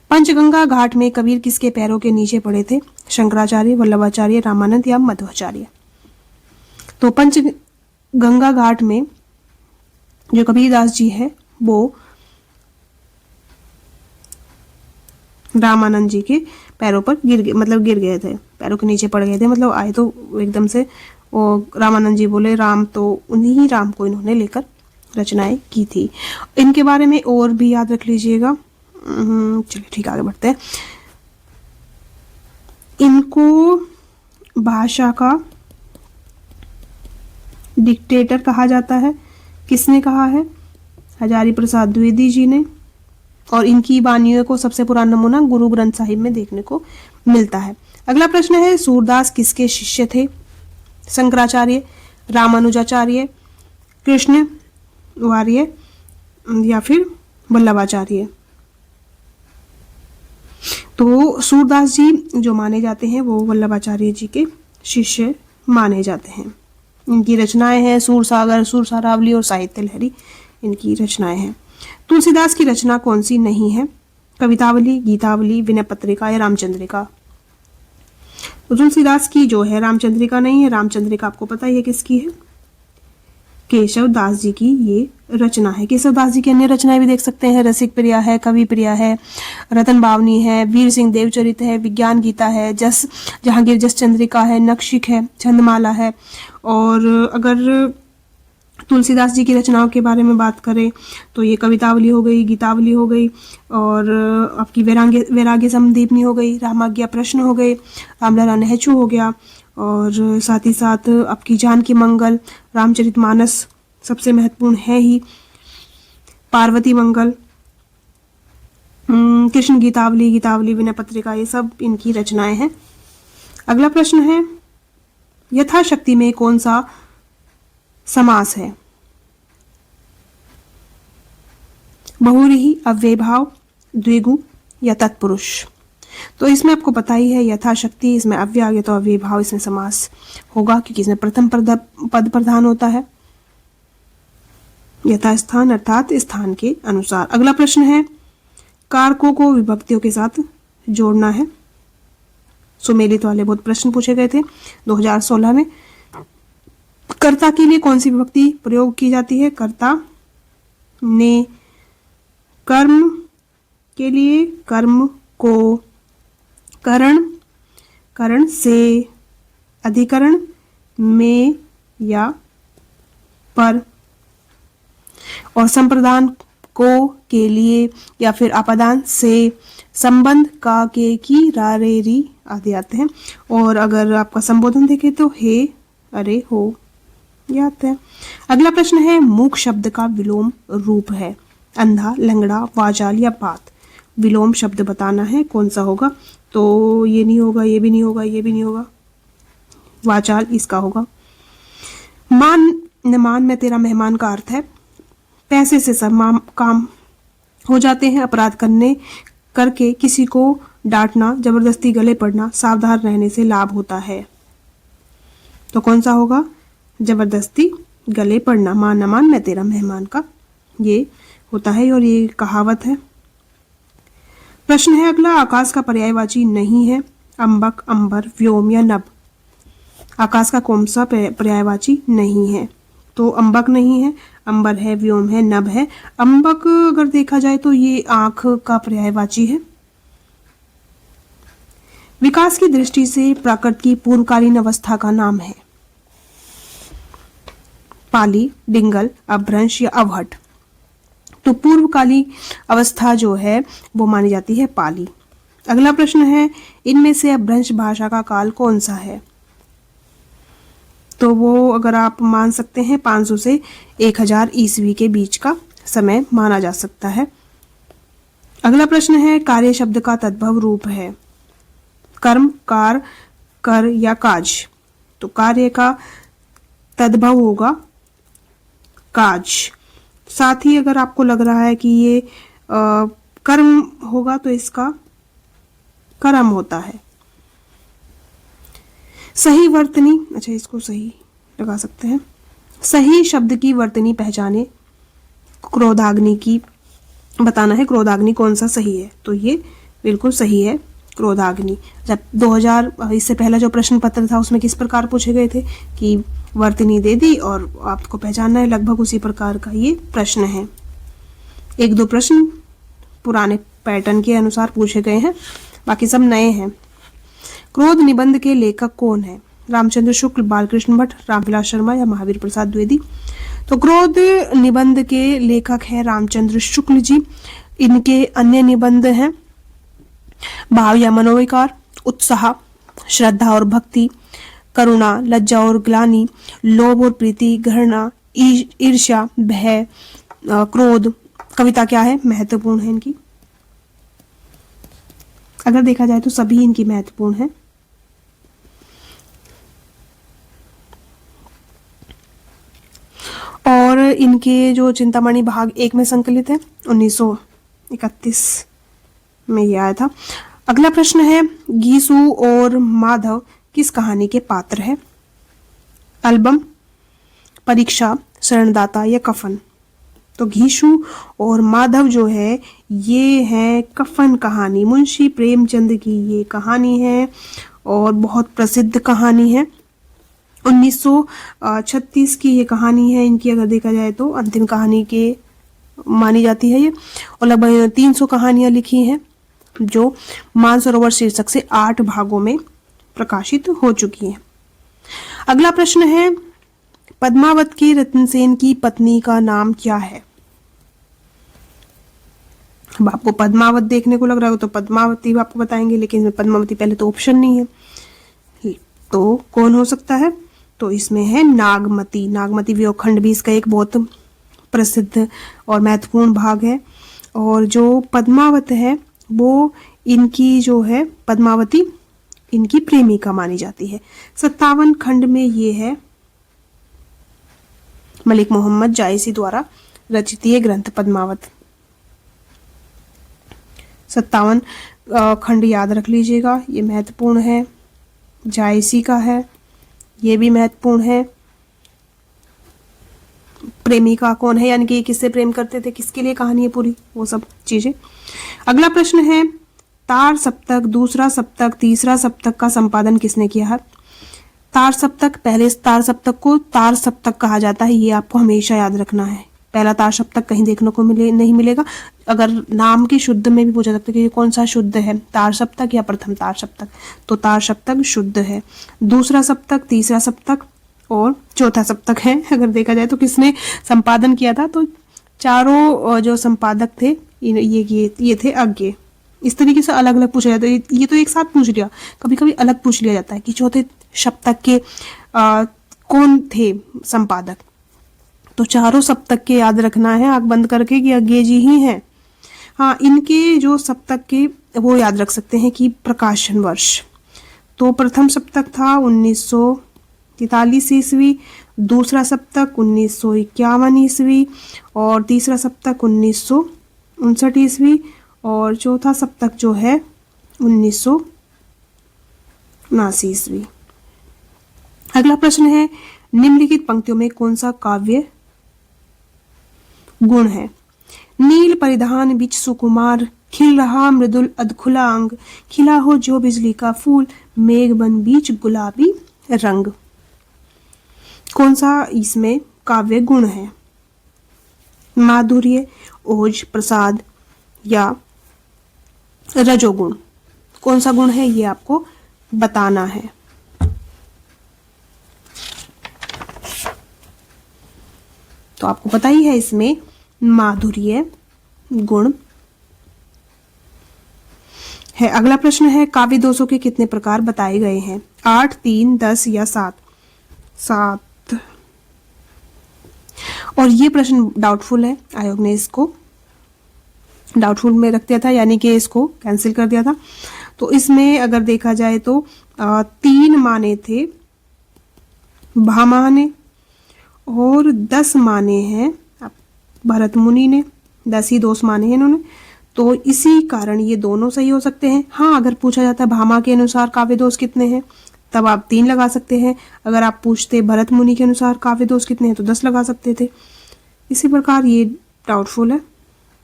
पंचगंगा घाट में कबीर किसके पैरों के नीचे पड़े थे? शंकराचार्य, वल्लभाचार्य, रामानंद या मध्वाचार्य। तो पंचगंगा घाट में जो कबीरदास जी है वो रामानंद जी के पैरों पर गिर गए थे, पैरों के नीचे पड़ गए थे, मतलब आए तो एकदम से वो रामानंद जी बोले राम, तो उन्हीं राम को इन्होंने लेकर रचनाएं की थी। इनके बारे में और भी याद रख लीजिएगा। चलिए ठीक, आगे बढ़ते हैं। इनको भाषा का डिक्टेटर कहा जाता है। किसने कहा है? हजारी प्रसाद द्विवेदी जी ने। और इनकी वाणियों को सबसे पुराना नमूना गुरु ग्रंथ साहिब में देखने को मिलता है। अगला प्रश्न है, सूरदास किसके शिष्य थे? शंकराचार्य, रामानुजाचार्य, कृष्ण वार्य या फिर वल्लभाचार्य। तो सूरदास जी जो माने जाते हैं वो वल्लभाचार्य जी के शिष्य माने जाते हैं। इनकी रचनाएं हैं सूरसागर, सुरसारावली और साहित्य लहरी, इनकी रचनाएं हैं। तुलसीदास की रचना कौन सी नहीं है? कवितावली, गीतावली, विनय पत्रिका या रामचंद्रिका। तो तुलसीदास की जो है रामचंद्रिका नहीं है। रामचंद्रिका आपको पता ही है किसकी है? केशव दास जी की ये रचना है। केशव दास जी की अन्य रचनाएं भी देख सकते हैं। रसिक प्रिया है, कवि प्रिया है, रतन बावनी है, वीर सिंह देवचरित है, विज्ञान गीता है, जहांगीर जस चंद्रिका है, नक्शिक है, छंदमाला है। और अगर तुलसीदास जी की रचनाओं के बारे में बात करें तो ये कवितावली हो गई, गीतावली हो गई, और आपकी वैराग्य समदीपनी हो गई, रामाज्ञा प्रश्न हो गए, रामलला नहचू हो गया, और साथ ही साथ आपकी जानकी मंगल, रामचरितमानस सबसे महत्वपूर्ण है ही, पार्वती मंगल, कृष्ण गीतावली, विनय पत्रिका, ये सब इनकी रचनाएं हैं। अगला प्रश्न है, यथाशक्ति में कौन सा समास है? बहुव्रीहि, अव्ययभाव, द्विगु या तत्पुरुष। तो इसमें आपको पता ही है यथाशक्ति, इसमें अव्यय आ गया तो अव्ययभाव इसमें समास होगा, क्योंकि इसमें प्रथम पद प्रधान होता है। यथास्थान अर्थात स्थान के अनुसार। अगला प्रश्न है, कारकों को विभक्तियों के साथ जोड़ना है। सुमेलित वाले बहुत प्रश्न पूछे गए थे 2016 में। कर्ता के लिए कौन सी विभक्ति प्रयोग की जाती है? कर्ता ने। कर्म के लिए कर्म को, करण, करण से, अधिकरण में या पर, और संप्रदान को के लिए या फिर अपदान से, संबंध का के की रा रे री आदि आते हैं। और अगर आपका संबोधन देखें तो हे, अरे, हो, ये आते हैं। अगला प्रश्न है, मूक शब्द का विलोम रूप है। अंधा, लंगड़ा, वाचाल या बात। विलोम शब्द बताना है, कौन सा होगा? तो ये नहीं होगा, ये भी नहीं होगा, ये भी नहीं होगा, वाचाल इसका होगा। मान न मान मैं तेरा मेहमान का अर्थ है पैसे से सब काम हो जाते हैं। अपराध करके किसी को डांटना, जबरदस्ती गले पड़ना, सावधान रहने से लाभ होता है। तो कौन सा होगा? जबरदस्ती गले पड़ना। मान न मान मैं तेरा मेहमान का, ये होता है और ये कहावत है। प्रश्न है अगला, आकाश का पर्यायवाची नहीं है। अंबक, अंबर, व्योम या नभ। आकाश का कौन सा पर्यायवाची नहीं है? तो अंबक नहीं है, अंबर है, व्योम है, नभ है। अंबक अगर देखा जाए तो ये आंख का पर्यायवाची है। विकास की दृष्टि से प्राकृत की पूर्वकालीन अवस्था का नाम है। पाली, डिंगल, अपभ्रंश या अवहट। तो पूर्वकालीन अवस्था जो है वो मानी जाती है पाली। अगला प्रश्न है, इनमें से अपभ्रंश भाषा का काल कौन सा है? तो वो अगर आप मान सकते हैं 500 से 1000 ईस्वी के बीच का समय माना जा सकता है। अगला प्रश्न है, कार्य शब्द का तद्भव रूप है। कर्म, कार, कर या काज। तो कार्य का तद्भव होगा काज। साथ ही अगर आपको लग रहा है कि ये कर्म होगा तो इसका कर्म होता है। सही वर्तनी, अच्छा इसको सही लगा सकते हैं। सही शब्द की वर्तनी पहचाने। क्रोधाग्नि की बताना है, क्रोधाग्नि कौन सा सही है? तो ये बिल्कुल सही है, क्रोधाग्नि। जब 2000 इससे पहला जो प्रश्न पत्र था उसमें किस प्रकार पूछे गए थे कि वर्तनी दे दी और आपको पहचानना है, लगभग उसी प्रकार का ये प्रश्न है। एक दो प्रश्न पुराने पैटर्न के अनुसार पूछे गए हैं, बाकी सब नए हैं। क्रोध निबंध के लेखक कौन है? रामचंद्र शुक्ल, बालकृष्ण भट्ट, रामविलास शर्मा या महावीर प्रसाद द्विवेदी। तो क्रोध निबंध के लेखक है रामचंद्र शुक्ल जी। इनके अन्य निबंध हैं भाव या मनोविकार, उत्साह, श्रद्धा और भक्ति, करुणा, लज्जा और ग्लानि, लोभ और प्रीति, घृणा, ईर्ष्या, भय, क्रोध। कविता क्या है? महत्वपूर्ण है इनकी। अगर देखा जाए तो सभी इनकी महत्वपूर्ण है। और इनके जो चिंतामणि भाग 1 में संकलित है, 1931 में ये आया था। अगला प्रश्न है, घीसू और माधव किस कहानी के पात्र है? एल्बम, परीक्षा, शरणदाता या कफन। तो घीसू और माधव जो है ये है कफन कहानी। मुंशी प्रेमचंद की ये कहानी है और बहुत प्रसिद्ध कहानी है। 1936 की ये कहानी है इनकी। अगर देखा जाए तो अंतिम कहानी के मानी जाती है ये। और लगभग 300 कहानियां लिखी हैं जो मानसरोवर शीर्षक से 8 भागों में प्रकाशित हो चुकी हैं। अगला प्रश्न है, पद्मावत की रत्नसेन की पत्नी का नाम क्या है? अब आपको पद्मावत देखने को लग रहा हो तो पद्मावती आपको बताएंगे, लेकिन पद्मावती पहले तो ऑप्शन नहीं है, तो कौन हो सकता है? तो इसमें है नागमती। नागमती व्योमखंड भी इसका एक बहुत प्रसिद्ध और महत्वपूर्ण भाग है। और जो पद्मावत है वो इनकी जो है पद्मावती इनकी प्रेमिका मानी जाती है। 57 खंड में ये है मलिक मोहम्मद जायसी द्वारा रचित ये ग्रंथ पद्मावत। 57 खंड याद रख लीजिएगा, ये महत्वपूर्ण है। जायसी का है, ये भी महत्वपूर्ण है। प्रेमिका कौन है, यानी कि ये किससे प्रेम करते थे, किसके लिए कहानी है पूरी, वो सब चीजें। अगला प्रश्न है तार सप्तक, दूसरा सप्तक, तीसरा सप्तक का संपादन किसने किया है? तार सप्तक, पहले तार सप्तक को तार सप्तक कहा जाता है, ये आपको हमेशा याद रखना है। पहला तार सप्तक कहीं देखने को नहीं मिलेगा। अगर नाम के शुद्ध में भी पूछा सकता है कि कौन सा शुद्ध है, तार सप्तक या प्रथम तार सप्तक, तो तार सप्तक शुद्ध है। दूसरा सप्तक, तीसरा सप्तक और चौथा सप्तक है। अगर देखा जाए तो किसने संपादन किया था, तो चारों जो संपादक थे ये थे अज्ञे। इस तरीके से अलग अलग पूछा जाता है, ये तो एक साथ पूछ लिया, कभी कभी अलग पूछ लिया जाता है कि चौथे सप्तक के कौन थे संपादक। तो चारों सप्तक के याद रखना है आंख बंद करके कि अज्ञे जी ही हैं। हाँ, इनके जो सप्तक के वो याद रख सकते हैं कि प्रकाशन वर्ष। तो प्रथम सप्तक था 1943 ईस्वी, दूसरा सप्तक 1951 ईस्वी और तीसरा सप्तक 1959 ईस्वी और चौथा सप्तक जो है 1979 ईस्वी। अगला प्रश्न है निम्नलिखित पंक्तियों में कौन सा काव्य गुण है? नील परिधान बीच सुकुमार, खिल रहा मृदुल अधखुला अंग, खिला हो जो बिजली का फूल, मेघ बन बीच गुलाबी रंग। कौन सा इसमें काव्य गुण है? माधुर्य, ओज, प्रसाद या रजोगुण? कौन सा गुण है ये आपको बताना है। तो आपको पता ही है इसमें माधुर्य गुण है। अगला प्रश्न है काव्य दोषों के कितने प्रकार बताए गए हैं? 8, 3, 10 या 7? 7। और ये प्रश्न डाउटफुल है, आयोग ने इसको डाउटफुल में रख दिया था, यानी कि इसको कैंसिल कर दिया था। तो इसमें अगर देखा जाए तो 3 माने थे भामा ने और 10 माने हैं भरत मुनि ने, 10 ही दोष माने हैं इन्होंने। तो इसी कारण ये दोनों सही हो सकते हैं। हाँ, अगर पूछा जाता है भामा के अनुसार काव्य दोष कितने हैं, तब आप 3 लगा सकते हैं। अगर आप पूछते भरत मुनि के अनुसार काव्य दोष कितने हैं, तो 10 लगा सकते थे। इसी प्रकार ये डाउटफुल है।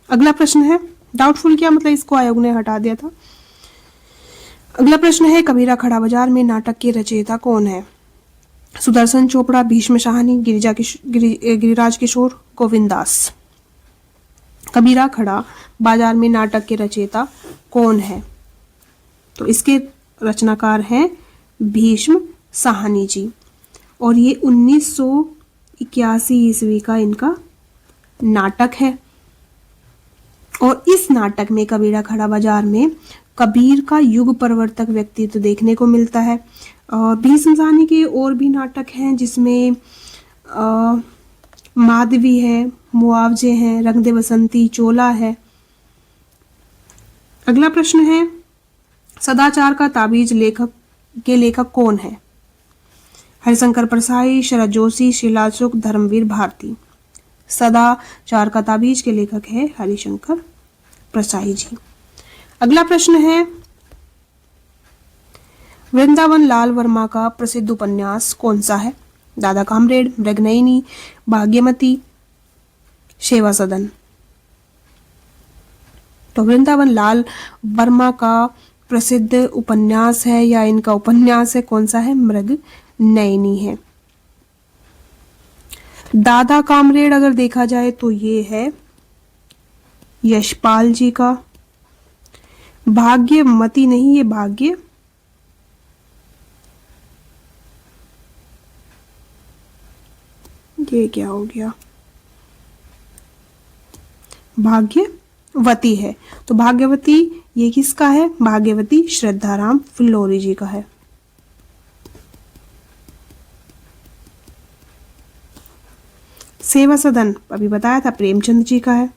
अगला प्रश्न है, डाउटफुल क्या मतलब, इसको आयोग ने हटा दिया था। अगला प्रश्न है कबीरा खड़ा बाजार में नाटक के रचयिता कौन है? सुदर्शन चोपड़ा, भीष्म शाहनी, गिरिराज किशोर, गोविंद दास। कबीरा खड़ा बाजार में नाटक के रचयिता कौन है? तो इसके रचनाकार हैं भीष्म साहनी जी और ये 1981 ईस्वी का इनका नाटक है। और इस नाटक में कबीरा खड़ा बाजार में कबीर का युग परिवर्तक व्यक्तित्व देखने को मिलता है। भीष्म साहनी के और भी नाटक हैं जिसमें माधवी है, मुआवजे हैं, रंग दे बसंती, चोला है। अगला प्रश्न है सदाचार का ताबीज लेखक कौन है? हरिशंकर परसाई, शरद जोशी, शीला शुक, धर्मवीर भारती। सदाचार का ताबीज के लेखक है हरिशंकर परसाई जी। अगला प्रश्न है वृंदावन लाल वर्मा का प्रसिद्ध उपन्यास कौन सा है? दादा कामरेड, मृगनयनी, भाग्यमती, सेवा सदन। तो वृंदावन लाल वर्मा का प्रसिद्ध उपन्यास है या इनका उपन्यास है कौन सा है? मृगनयनी है। दादा कामरेड अगर देखा जाए तो ये है यशपाल जी का। भाग्यमती नहीं, ये भाग्य ये क्या हो गया, भाग्यवती है। तो भाग्यवती ये किसका है? भाग्यवती श्रद्धाराम फिल्लोरी जी का है। सेवा सदन अभी बताया था प्रेमचंद जी का है,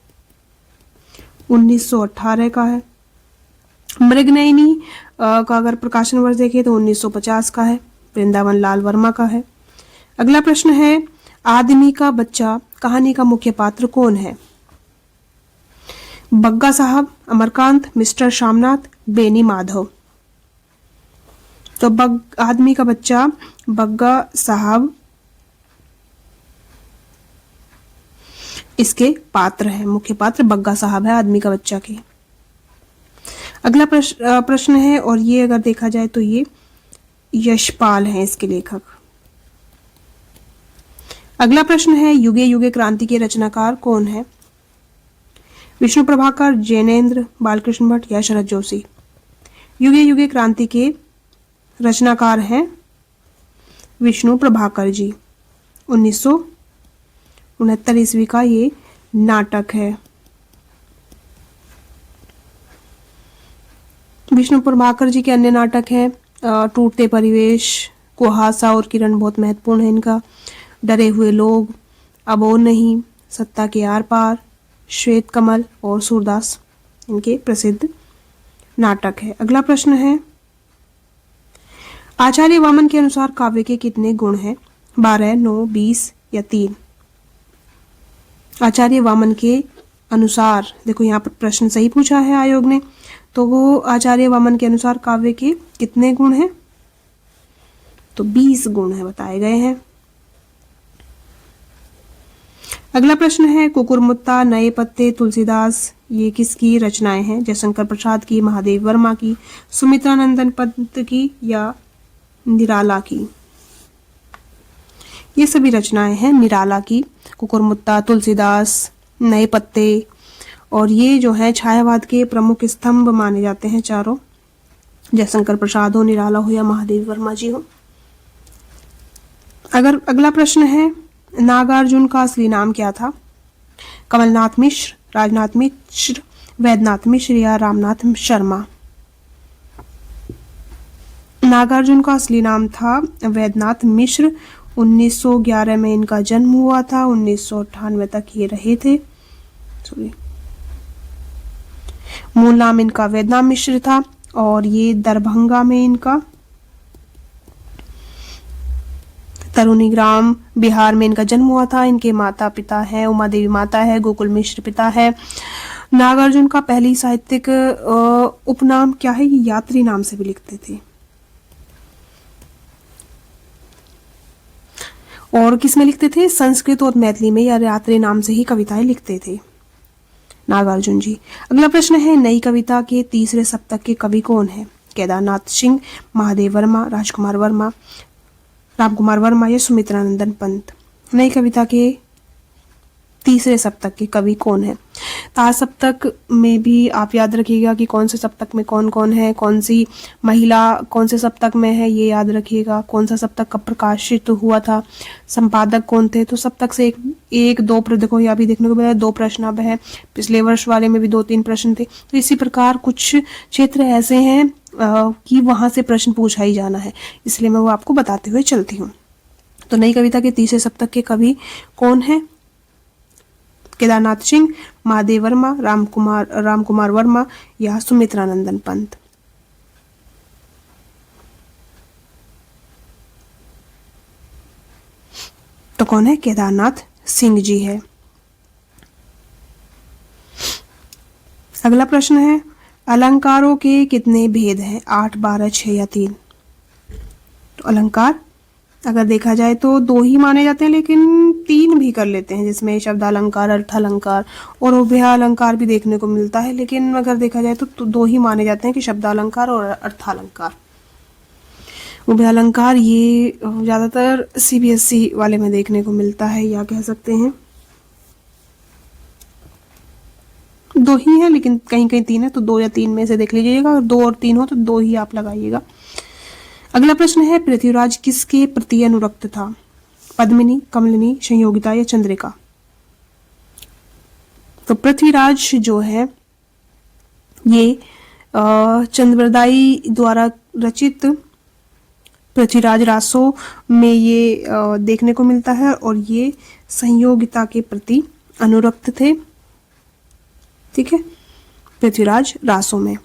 1918 का है। मृगनयनी का अगर प्रकाशन वर्ष देखें तो 1950 का है, वृंदावन लाल वर्मा का है। अगला प्रश्न है आदमी का बच्चा कहानी का मुख्य पात्र कौन है? बग्गा साहब, अमरकांत, मिस्टर शामनाथ, बेनी माधव। तो आदमी का बच्चा बग्गा साहब इसके पात्र हैं, मुख्य पात्र बग्गा साहब है, आदमी का बच्चा के। अगला प्रश्न है, और ये अगर देखा जाए तो ये यशपाल हैं इसके लेखक। अगला प्रश्न है, युगे युगे क्रांति के रचनाकार कौन है? विष्णु प्रभाकर, जैनेन्द्र, बालकृष्ण भट्ट या शरद जोशी? युगे युगे क्रांति के रचनाकार हैं विष्णु प्रभाकर जी। 1969 ईस्वी का ये नाटक है। विष्णु प्रभाकर जी के अन्य नाटक हैं टूटते परिवेश, कुहासा और किरण बहुत महत्वपूर्ण है इनका, डरे हुए लोग, अब और नहीं, सत्ता के आर पार, श्वेत कमल और सूरदास इनके प्रसिद्ध नाटक है। अगला प्रश्न है, आचार्य वामन के अनुसार काव्य के कितने गुण हैं? 12, 9, 20 या 3? आचार्य वामन के अनुसार, देखो यहाँ पर प्रश्न सही पूछा है आयोग ने, तो वो आचार्य वामन के अनुसार काव्य के कितने गुण हैं? तो 20 गुण है बताए गए हैं। अगला प्रश्न है, कुकुरमुत्ता, नए पत्ते, तुलसीदास, ये किसकी रचनाएं हैं? जयशंकर प्रसाद की, महादेव वर्मा की, सुमित्रानंदन पंत की या निराला की? ये सभी रचनाएं हैं निराला की। कुकुरमुत्ता, तुलसीदास, नए पत्ते, और ये जो है छायावाद के प्रमुख स्तंभ माने जाते हैं चारों, जयशंकर प्रसाद हो, निराला हो या महादेव वर्मा जी हो। अगला प्रश्न है, नागार्जुन का असली नाम क्या था? कमलनाथ मिश्र, राजनाथ मिश्र, वैद्यनाथ मिश्र या रामनाथ शर्मा? नागार्जुन का असली नाम था वैद्यनाथ मिश्र। 1911 में इनका जन्म हुआ था, 1998 तक ये रहे थे। मूल नाम इनका वैद्यनाथ मिश्र था और ये दरभंगा में इनका, तरुणी ग्राम बिहार में इनका जन्म हुआ था। इनके माता पिता है, उमा देवी माता है, गोकुल मिश्र पिता है। नागार्जुन का पहली साहित्यिक उपनाम क्या है? ये यात्री नाम से भी लिखते थे। और किसमें लिखते थे? संस्कृत और मैथिली में या यात्री नाम से ही कविताएं लिखते थे नागार्जुन जी। अगला प्रश्न है, नई कविता के तीसरे सप्तक के कवि कौन है? केदारनाथ सिंह, महादेव वर्मा, राजकुमार वर्मा, रामकुमार वर्मा या सुमित्रानंदन पंत? नई कविता के तीसरे सप्तक के कवि कौन है? तार सप्तक में भी आप याद रखिएगा कि कौन से सप्तक में कौन कौन है, कौन सी महिला कौन से सप्तक में है, ये याद रखिएगा। कौन सा सप्तक कब प्रकाशित हुआ था, संपादक कौन थे? तो सप्तक से एक दो देखो यहाँ भी देखने को मिला, 2 प्रश्न अब है। पिछले वर्ष वाले में भी 2-3 प्रश्न थे। तो इसी प्रकार कुछ क्षेत्र ऐसे हैं कि वहां से प्रश्न पूछा ही जाना है, इसलिए मैं वो आपको बताते हुए चलती हूँ। तो नई कविता के तीसरे सप्तक के कवि कौन है? केदारनाथ सिंह, महादेव वर्मा, रामकुमार वर्मा या सुमित्रानंदन पंत? तो कौन है? केदारनाथ सिंह जी है। अगला प्रश्न है, अलंकारों के कितने भेद हैं? 8, 12, 6 या 3? तो अलंकार अगर देखा जाए तो 2 ही माने जाते हैं, लेकिन 3 भी कर लेते हैं, जिसमें शब्द अलंकार, अर्थ अलंकार और उभय अलंकार भी देखने को मिलता है। लेकिन अगर देखा जाए तो 2 ही माने जाते हैं कि शब्द अलंकार और अर्थ अलंकार। उभय अलंकार ये ज्यादातर CBSE वाले में देखने को मिलता है, या कह सकते हैं 2 ही है, लेकिन कहीं कहीं 3 है, तो 2 या 3 में से देख लीजिएगा। और 2 और 3 हो तो 2 ही आप लगाइएगा। अगला प्रश्न है, पृथ्वीराज किसके प्रति अनुरक्त था? पद्मिनी, कमलिनी, संयोगिता या चंद्रिका? तो पृथ्वीराज जो है ये चंद्रबरदाई द्वारा रचित पृथ्वीराज रासो में ये देखने को मिलता है, और ये संयोगिता के प्रति अनुरक्त थे। ठीक है, पृथ्वीराज रासो में।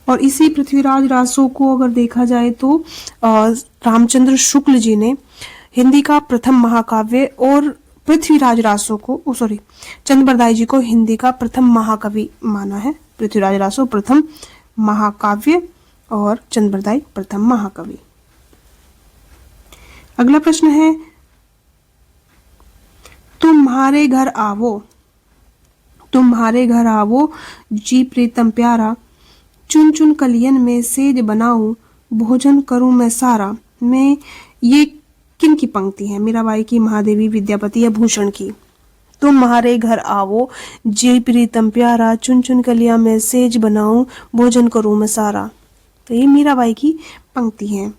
और इसी पृथ्वीराज रासो को अगर देखा जाए तो रामचंद्र शुक्ल जी ने हिंदी का प्रथम महाकाव्य, और पृथ्वीराज रासो को चंद्रबरदाई जी को हिंदी का प्रथम महाकवि माना है। पृथ्वीराज रासो प्रथम महाकाव्य और चंद्रबरदाई प्रथम महाकवि। अगला प्रश्न है, तुम्हारे घर आवो, तुम्हारे घर आवो जी प्रीतम प्यारा, चुन चुन कलियन में सेज बनाऊं, भोजन करूं मैं सारा। मैं ये किन की पंक्ति है? मीराबाई की, महादेवी, विद्यापति या भूषण की? तुम्हारे घर आवो जी प्रीतम प्यारा, चुन चुन कलिया में सेज बनाऊं, भोजन करूं मैं सारा। तो ये मीराबाई की पंक्ति है।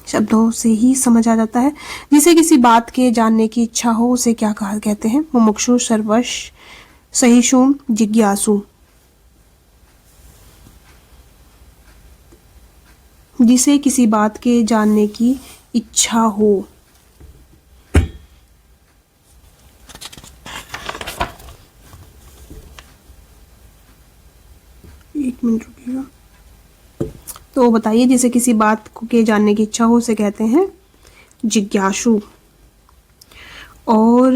शब्दों से ही समझ आ जाता है। जिसे किसी बात के जानने की इच्छा हो उसे क्या कहा कहते हैं? मुमुक्षु, सर्वश, सहिष्णु, जिज्ञासु। जिसे किसी बात के जानने की इच्छा हो। एक मिनट रुकिएगा। तो बताइए, जिसे किसी बात के जानने की इच्छा हो उसे कहते हैं जिज्ञासु। और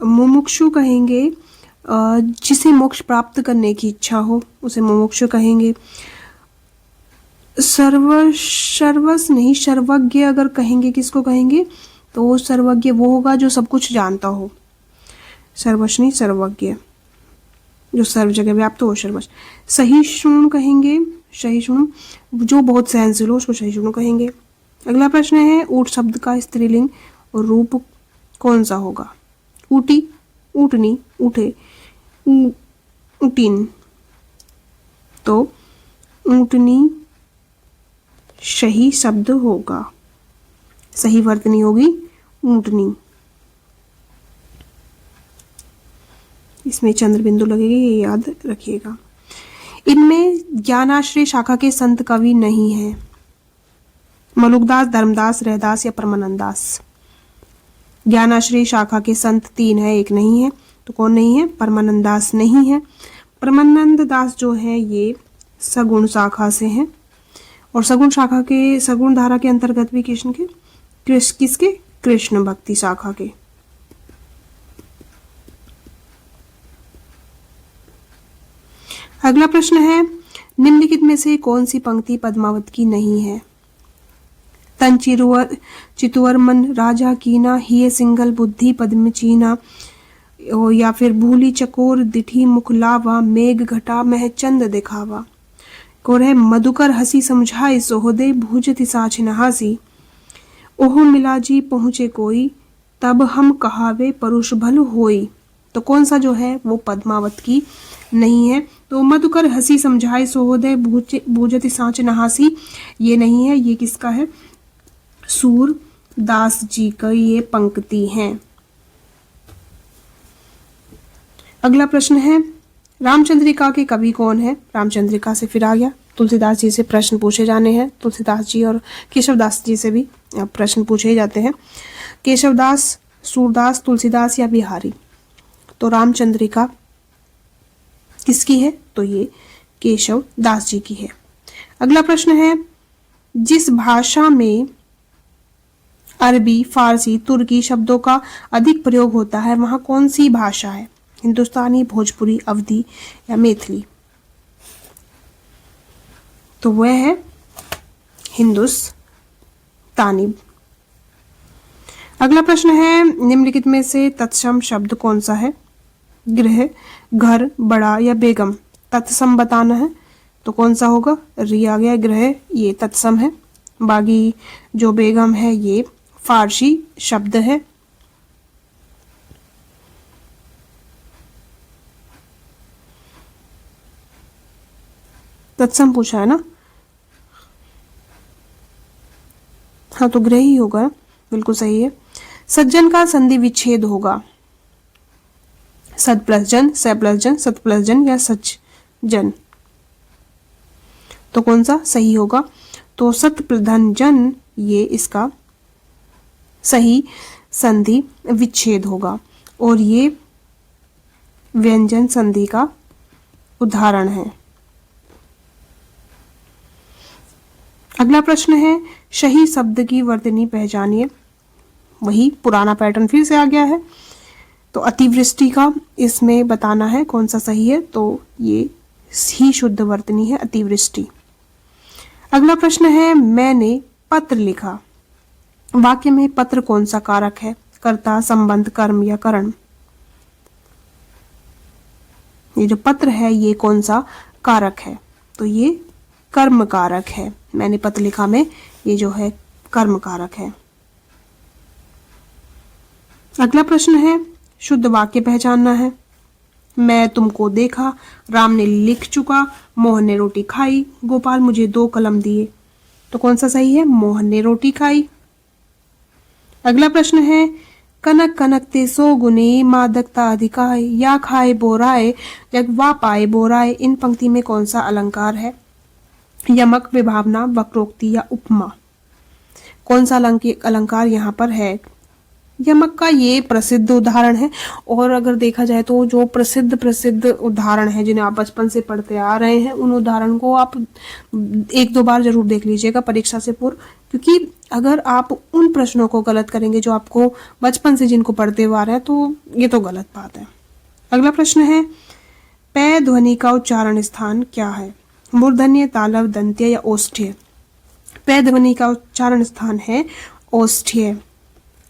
मुमुक्षु कहेंगे जिसे मोक्ष प्राप्त करने की इच्छा हो उसे मुमुक्षु कहेंगे। सर्वस नहीं, सर्वज्ञ अगर कहेंगे किसको कहेंगे? तो सर्वज्ञ वो होगा जो सब कुछ जानता हो। सर्वश नहीं, सर्वज्ञ, जो सर्व जगह व्याप्त हो, सर्वश। सहिष्णु कहेंगे, सहिष्णु जो बहुत सहनशील हो उसको सहिष्णु कहेंगे। अगला प्रश्न है, ऊट शब्द का स्त्रीलिंग और रूप कौन सा होगा? ऊटी, ऊटनी, ऊठे, ऊटीन। तो ऊटनी सही शब्द होगा, सही वर्तनी होगी ऊंटनी। इसमें चंद्र बिंदु लगेगी, ये याद रखिएगा। इनमें ज्ञानाश्रय शाखा के संत कवि नहीं है। मलुकदास, धर्मदास, रहदास या परमानंद दास। ज्ञानाश्रय शाखा के संत 3 है, एक नहीं है। तो कौन नहीं है? परमानंद दास नहीं है। परमानंद दास जो है ये सगुण शाखा से हैं और सगुण शाखा के, सगुण धारा के अंतर्गत भी किसके? कृष्ण भक्ति शाखा के। अगला प्रश्न है, निम्नलिखित में से कौन सी पंक्ति पद्मावत की नहीं है? तन चितुअर मन राजा कीना, हिय सिंगल बुद्धि पद्म चीना, या फिर भूली चकोर दिठी मुख लावा, मेघ घटा मह चंद दिखावा। और है, मधुकर हसी समझाए सोहदे, भूजति साछ नहासी, ओह मिला जी पहुंचे कोई, तब हम कहावे परुष भल होई। तो कौन सा जो है वो पद्मावत की नहीं है? तो मधुकर हसी समझाए सोहदे, भूजति साँच नहासी ये नहीं है। ये किसका है? सूरदास जी का ये पंक्ति है। अगला प्रश्न है, रामचंद्रिका के कवि कौन है? रामचंद्रिका से फिर आ गया, तुलसीदास जी से प्रश्न पूछे जाने हैं। तुलसीदास जी और केशवदास जी से भी प्रश्न पूछे ही जाते हैं। केशवदास, सूरदास, तुलसीदास या बिहारी? तो रामचंद्रिका किसकी है? तो ये केशवदास जी की है। अगला प्रश्न है, जिस भाषा में अरबी, फारसी, तुर्की शब्दों का अधिक प्रयोग होता है वहां कौन सी भाषा है? हिंदुस्तानी, भोजपुरी, अवधी या मैथिली? तो वह है हिंदुस्तानी। अगला प्रश्न है, निम्नलिखित में से तत्सम शब्द कौन सा है? गृह, घर, बड़ा या बेगम? तत्सम बताना है तो कौन सा होगा? री आ गया, गृह ये तत्सम है। बाकी जो बेगम है ये फारसी शब्द है। तत्सम पूछा है ना? हाँ तो गृह ही होगा, बिल्कुल सही है। सज्जन का संधि विच्छेद होगा सद प्लस जन, स प्लस जन, सत प्लस जन या सच जन? तो कौन सा सही होगा? तो सत प्रधन जन ये इसका सही संधि विच्छेद होगा और ये व्यंजन संधि का उदाहरण है। अगला प्रश्न है, सही शब्द की वर्तनी पहचानिए। वही पुराना पैटर्न फिर से आ गया है। तो अतिवृष्टि का इसमें बताना है कौन सा सही है, तो ये ही शुद्ध वर्तनी है, अतिवृष्टि। अगला प्रश्न है, मैंने पत्र लिखा। वाक्य में पत्र कौन सा कारक है? कर्ता, संबंध, कर्म या करण। ये जो पत्र है ये कौन सा कारक है? तो ये कर्म कारक है। मैंने पत्र लिखा में ये जो है कर्म कारक है। अगला प्रश्न है, शुद्ध वाक्य पहचानना है। मैं तुमको देखा, राम ने लिख चुका, मोहन ने रोटी खाई, गोपाल मुझे 2 कलम दिए। तो कौन सा सही है? मोहन ने रोटी खाई। अगला प्रश्न है, कनक कनकते 100 गुने, मादकता अधिकाय, या खाए बोराए, जग वा पाए बोराए। इन पंक्ति में कौन सा अलंकार है? यमक, विभावना, वक्रोक्ति या उपमा। कौन सा अलंकार यहाँ पर है? यमक का ये प्रसिद्ध उदाहरण है। और अगर देखा जाए तो जो प्रसिद्ध उदाहरण है जिन्हें आप बचपन से पढ़ते आ रहे हैं, उन उदाहरण को आप 1-2 बार जरूर देख लीजिएगा परीक्षा से पूर्व, क्योंकि अगर आप उन प्रश्नों को गलत करेंगे जो आपको बचपन से जिनको पढ़ते हुए आ रहे हैं, तो ये तो गलत बात है। अगला प्रश्न है, पै ध्वनि का उच्चारण स्थान क्या है? मूर्धन्य, तालव, दंत्य या ओष्ठ्य। पै ध्वनि का उच्चारण स्थान है ओष्ठ्य।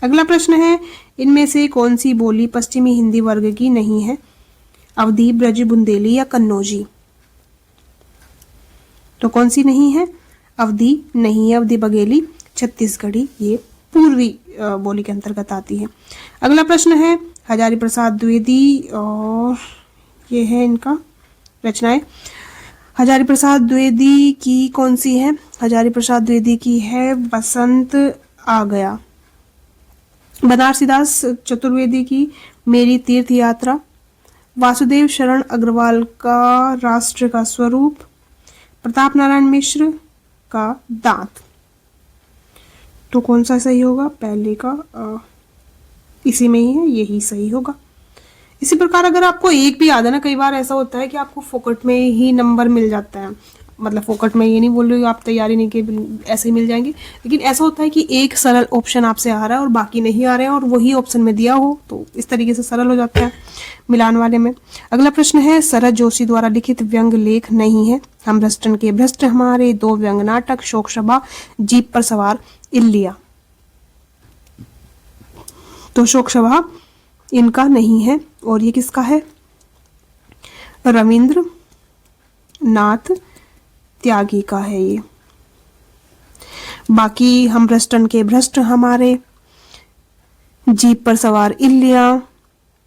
अगला प्रश्न है, इनमें से कौन सी बोली पश्चिमी हिंदी वर्ग की नहीं है? अवधी, ब्रज, बुंदेली या कन्नौजी। तो कौन सी नहीं है? अवधी नहीं है। अवधी बघेली, छत्तीसगढ़ी ये पूर्वी बोली के अंतर्गत आती है। अगला प्रश्न है, हजारी प्रसाद द्विवेदी, और ये है इनका रचनाएं। हजारी प्रसाद द्विवेदी की कौन सी है? हजारी प्रसाद द्विवेदी की है बसंत आ गया। बनारसीदास चतुर्वेदी की मेरी तीर्थ यात्रा। वासुदेव शरण अग्रवाल का राष्ट्र का स्वरूप। प्रताप नारायण मिश्र का दांत। तो कौन सा सही होगा? पहले का इसी में ही है, यही सही होगा। इसी प्रकार अगर आपको एक भी याद है ना, कई बार ऐसा होता है कि आपको फोकट में ही नंबर मिल जाता है, मतलब फोकट में, ये नहीं बोल रही आप तैयारी नहीं की ऐसे ही मिल जाएंगे, लेकिन ऐसा होता है कि एक सरल ऑप्शन आपसे आ रहा है और बाकी नहीं आ रहे हैं और वही ऑप्शन में दिया हो, तो इस तरीके से सरल हो जाता है मिलान वाले में। अगला प्रश्न है, शरद जोशी द्वारा लिखित व्यंग लेख नहीं है। हम भ्रष्टन के भ्रष्ट हमारे, 2 व्यंग नाटक, शोक सभा, जीप पर सवार इल्लिया। तो शोक सभा इनका नहीं है। और ये किसका है? रविंद्र नाथ त्यागी का है ये। बाकी हम भ्रष्टन के भ्रष्ट हमारे, जीप पर सवार इल्लिया,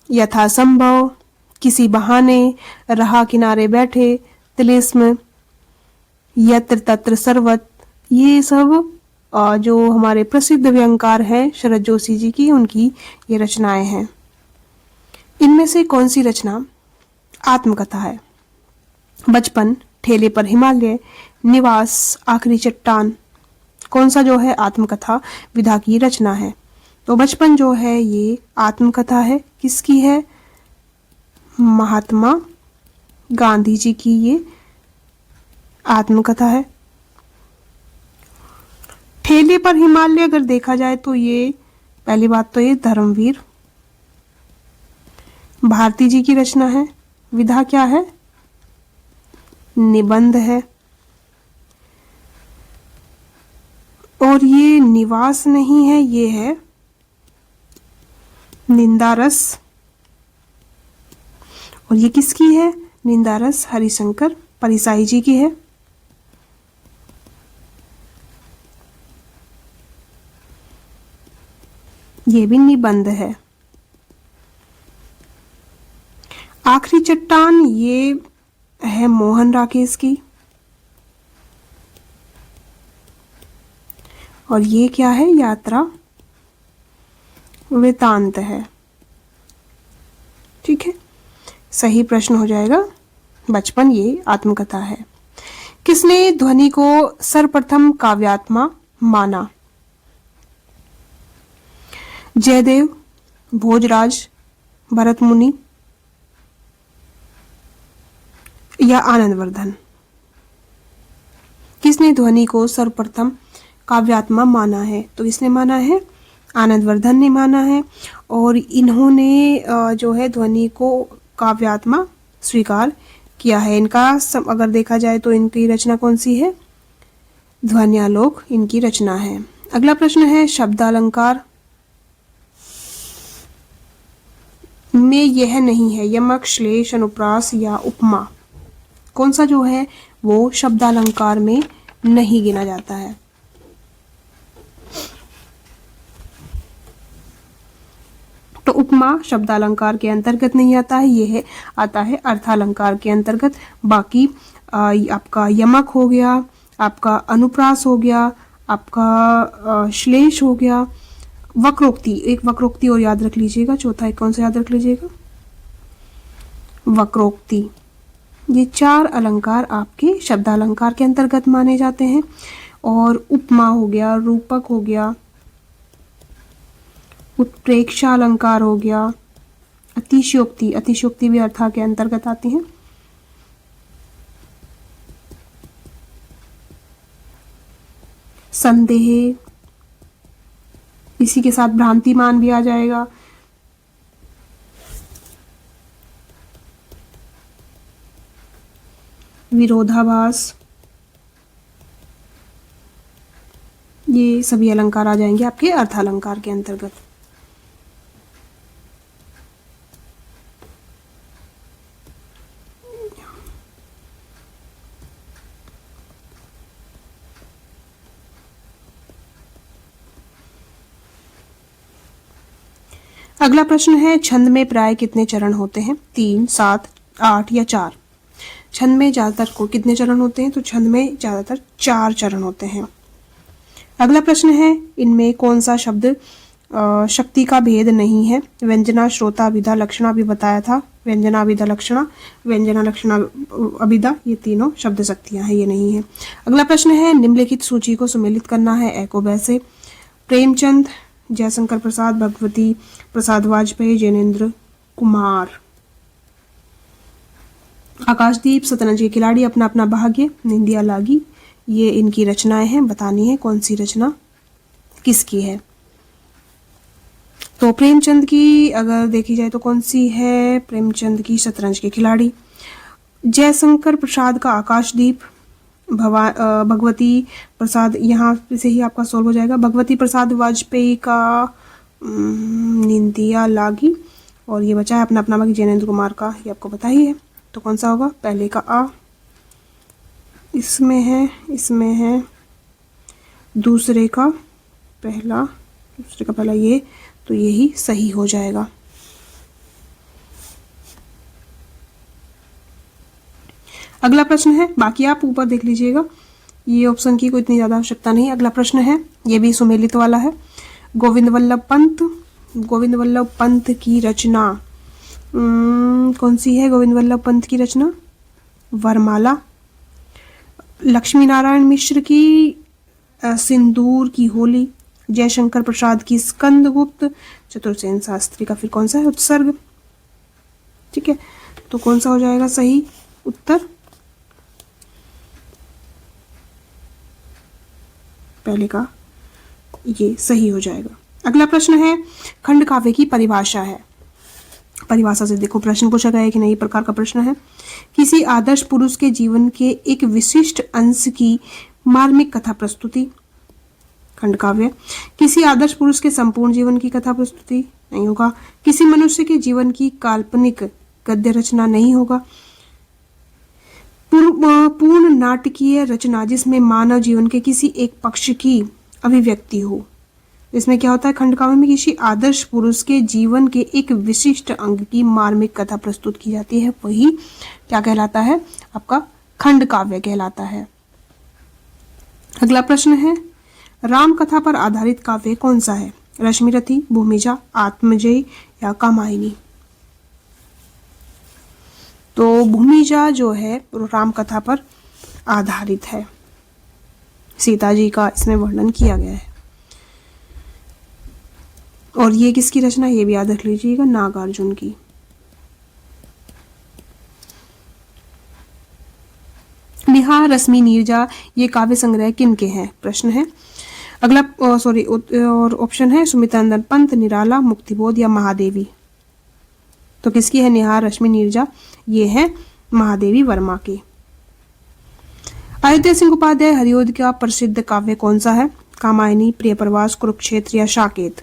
यथासंभव, किसी बहाने, रहा किनारे बैठे, तिलिस्म, यत्र तत्र सर्वत, ये सब जो हमारे प्रसिद्ध व्यंगकार हैं शरद जोशी जी की, उनकी ये रचनाएं हैं। इनमें से कौन सी रचना आत्मकथा है? बचपन, ठेले पर हिमालय, निवास, आखिरी चट्टान। कौन सा जो है आत्मकथा विधा की रचना है? तो बचपन जो है ये आत्मकथा है। किसकी है? महात्मा गांधी जी की ये आत्मकथा है। ठेले पर हिमालय अगर देखा जाए तो ये पहली बात तो ये धर्मवीर भारती जी की रचना है। विधा क्या है? निबंध है। और ये निवास नहीं है, ये है निंदारस। और ये किसकी है? निंदारस हरिशंकर परिसाई जी की है। ये भी निबंध है। आखिरी चट्टान ये है मोहन राकेश की। और ये क्या है? यात्रा वृतांत है। ठीक है, सही प्रश्न हो जाएगा बचपन, ये आत्मकथा है। किसने ध्वनि को सर्वप्रथम काव्यात्मा माना? जयदेव, भोजराज, भरत मुनि या आनंदवर्धन। किसने ध्वनि को सर्वप्रथम काव्यात्मा माना है? तो इसने माना है आनंदवर्धन ने माना है। और इन्होंने जो है ध्वनि को काव्यात्मा स्वीकार किया है। इनका अगर देखा जाए तो इनकी रचना कौन सी है? ध्वन्यालोक इनकी रचना है। अगला प्रश्न है, शब्दालंकार में यह नहीं है, यमक, श्लेष, अनुप्रास या उपमा। कौन सा जो है वो शब्दालंकार में नहीं गिना जाता है? तो उपमा शब्दालंकार के अंतर्गत नहीं आता है, यह आता है अर्थालंकार के अंतर्गत। बाकी आपका यमक हो गया, आपका अनुप्रास हो गया, आपका श्लेष हो गया, वक्रोक्ति, एक वक्रोक्ति और याद रख लीजिएगा, चौथा एक कौन सा याद रख लीजिएगा, वक्रोक्ति। ये 4 अलंकार आपके शब्दालंकार के अंतर्गत माने जाते हैं। और उपमा हो गया, रूपक हो गया, उत्प्रेक्षालंकार हो गया, अतिशयोक्ति, अतिशयोक्ति भी अर्था के अंतर्गत आती है। संदेह, इसी के साथ भ्रांतिमान भी आ जाएगा। विरोधाभास, ये सभी अलंकार आ जाएंगे आपके अर्थालंकार के अंतर्गत। अगला प्रश्न है, छंद में प्राय कितने चरण होते हैं? 3, 7, 8 या 4? छंद में ज्यादातर को कितने चरण होते हैं? तो छंद में ज्यादातर 4 चरण होते हैं। अगला प्रश्न है, इनमें कौन सा शब्द शक्ति का भेद नहीं है? व्यंजना, श्रोता, अभिधा, लक्षणा भी बताया था। व्यंजना, अभिधा, लक्षणा, व्यंजना, लक्षणा, अभिधा, ये तीनों शब्द शक्तियां हैं, ये नहीं है। अगला प्रश्न है, निम्नलिखित सूची को सुमेलित करना है ए को ब से। प्रेमचंद, जयशंकर प्रसाद, भगवती प्रसाद वाजपेयी, जैनेन्द्र कुमार। आकाशदीप, शतरंज के खिलाड़ी, अपना अपना भाग्य, निंदिया लागी, ये इनकी रचनाएं हैं। बतानी है कौन सी रचना किसकी है। तो प्रेमचंद की अगर देखी जाए तो कौन सी है? प्रेमचंद की शतरंज के खिलाड़ी। जयशंकर प्रसाद का आकाशदीप। भगवती प्रसाद, यहाँ से ही आपका सोल्व हो जाएगा। भगवती प्रसाद वाजपेयी का निंदिया लागी। और ये बचा है अपना अपना भाग्य, जैनेन्द्र कुमार का, ये आपको पता ही है। तो कौन सा होगा? पहले का आ इसमें है, इसमें है दूसरे का पहला, दूसरे का पहला ये, तो यही सही हो जाएगा। अगला प्रश्न है, बाकी आप ऊपर देख लीजिएगा, ये ऑप्शन की कोई इतनी ज्यादा आवश्यकता नहीं। अगला प्रश्न है, ये भी सुमेलित वाला है। गोविंद वल्लभ पंत, गोविंद वल्लभ पंत की रचना कौन सी है? गोविंद वल्लभ पंत की रचना वरमाला। लक्ष्मी नारायण मिश्र की सिंदूर की होली। जयशंकर प्रसाद की स्कंदगुप्त। चतुर्सेन शास्त्री का फिर कौन सा है? उत्सर्ग। ठीक है, तो कौन सा हो जाएगा सही उत्तर? पहले का ये सही हो जाएगा। अगला प्रश्न है, खंड काव्य की परिभाषा है। परिभाषा से देखो प्रश्न पूछा गया है कि नहीं प्रकार का प्रश्न है। किसी आदर्श पुरुष के जीवन के एक विशिष्ट अंश की मार्मिक कथा प्रस्तुति, खंड काव्य। किसी आदर्श पुरुष के संपूर्ण जीवन की कथा प्रस्तुति, नहीं होगा। किसी मनुष्य के जीवन की काल्पनिक गद्य रचना, नहीं होगा। पूर्ण नाटकीय रचना जिसमें मानव जीवन के किसी एक पक्ष की अभिव्यक्ति हो। इसमें क्या होता है? खंड काव्य में किसी आदर्श पुरुष के जीवन के एक विशिष्ट अंग की मार्मिक कथा प्रस्तुत की जाती है, वही क्या कहलाता है? आपका खंड काव्य कहलाता है। अगला प्रश्न है, राम कथा पर आधारित काव्य कौन सा है? रश्मिरथी, भूमिजा, आत्मजयी या कामायनी? तो भूमिजा जो है राम कथा पर आधारित है। सीता जी का इसमें वर्णन किया गया है। और ये किसकी रचना? ये भी याद रख लीजिएगा, नागार्जुन की। निहार, रश्मि, नीरजा, ये काव्य संग्रह किनके हैं? प्रश्न है। अगला और ऑप्शन है सुमित्रानंदन पंत, निराला, मुक्तिबोध या महादेवी। तो किसकी है निहार, रश्मि, नीरजा? ये है महादेवी वर्मा की। अयोध्या सिंह उपाध्याय हरिओद का प्रसिद्ध काव्य कौन सा है? कामायनी, प्रियप्रवास, कुरुक्षेत्र या साकेत?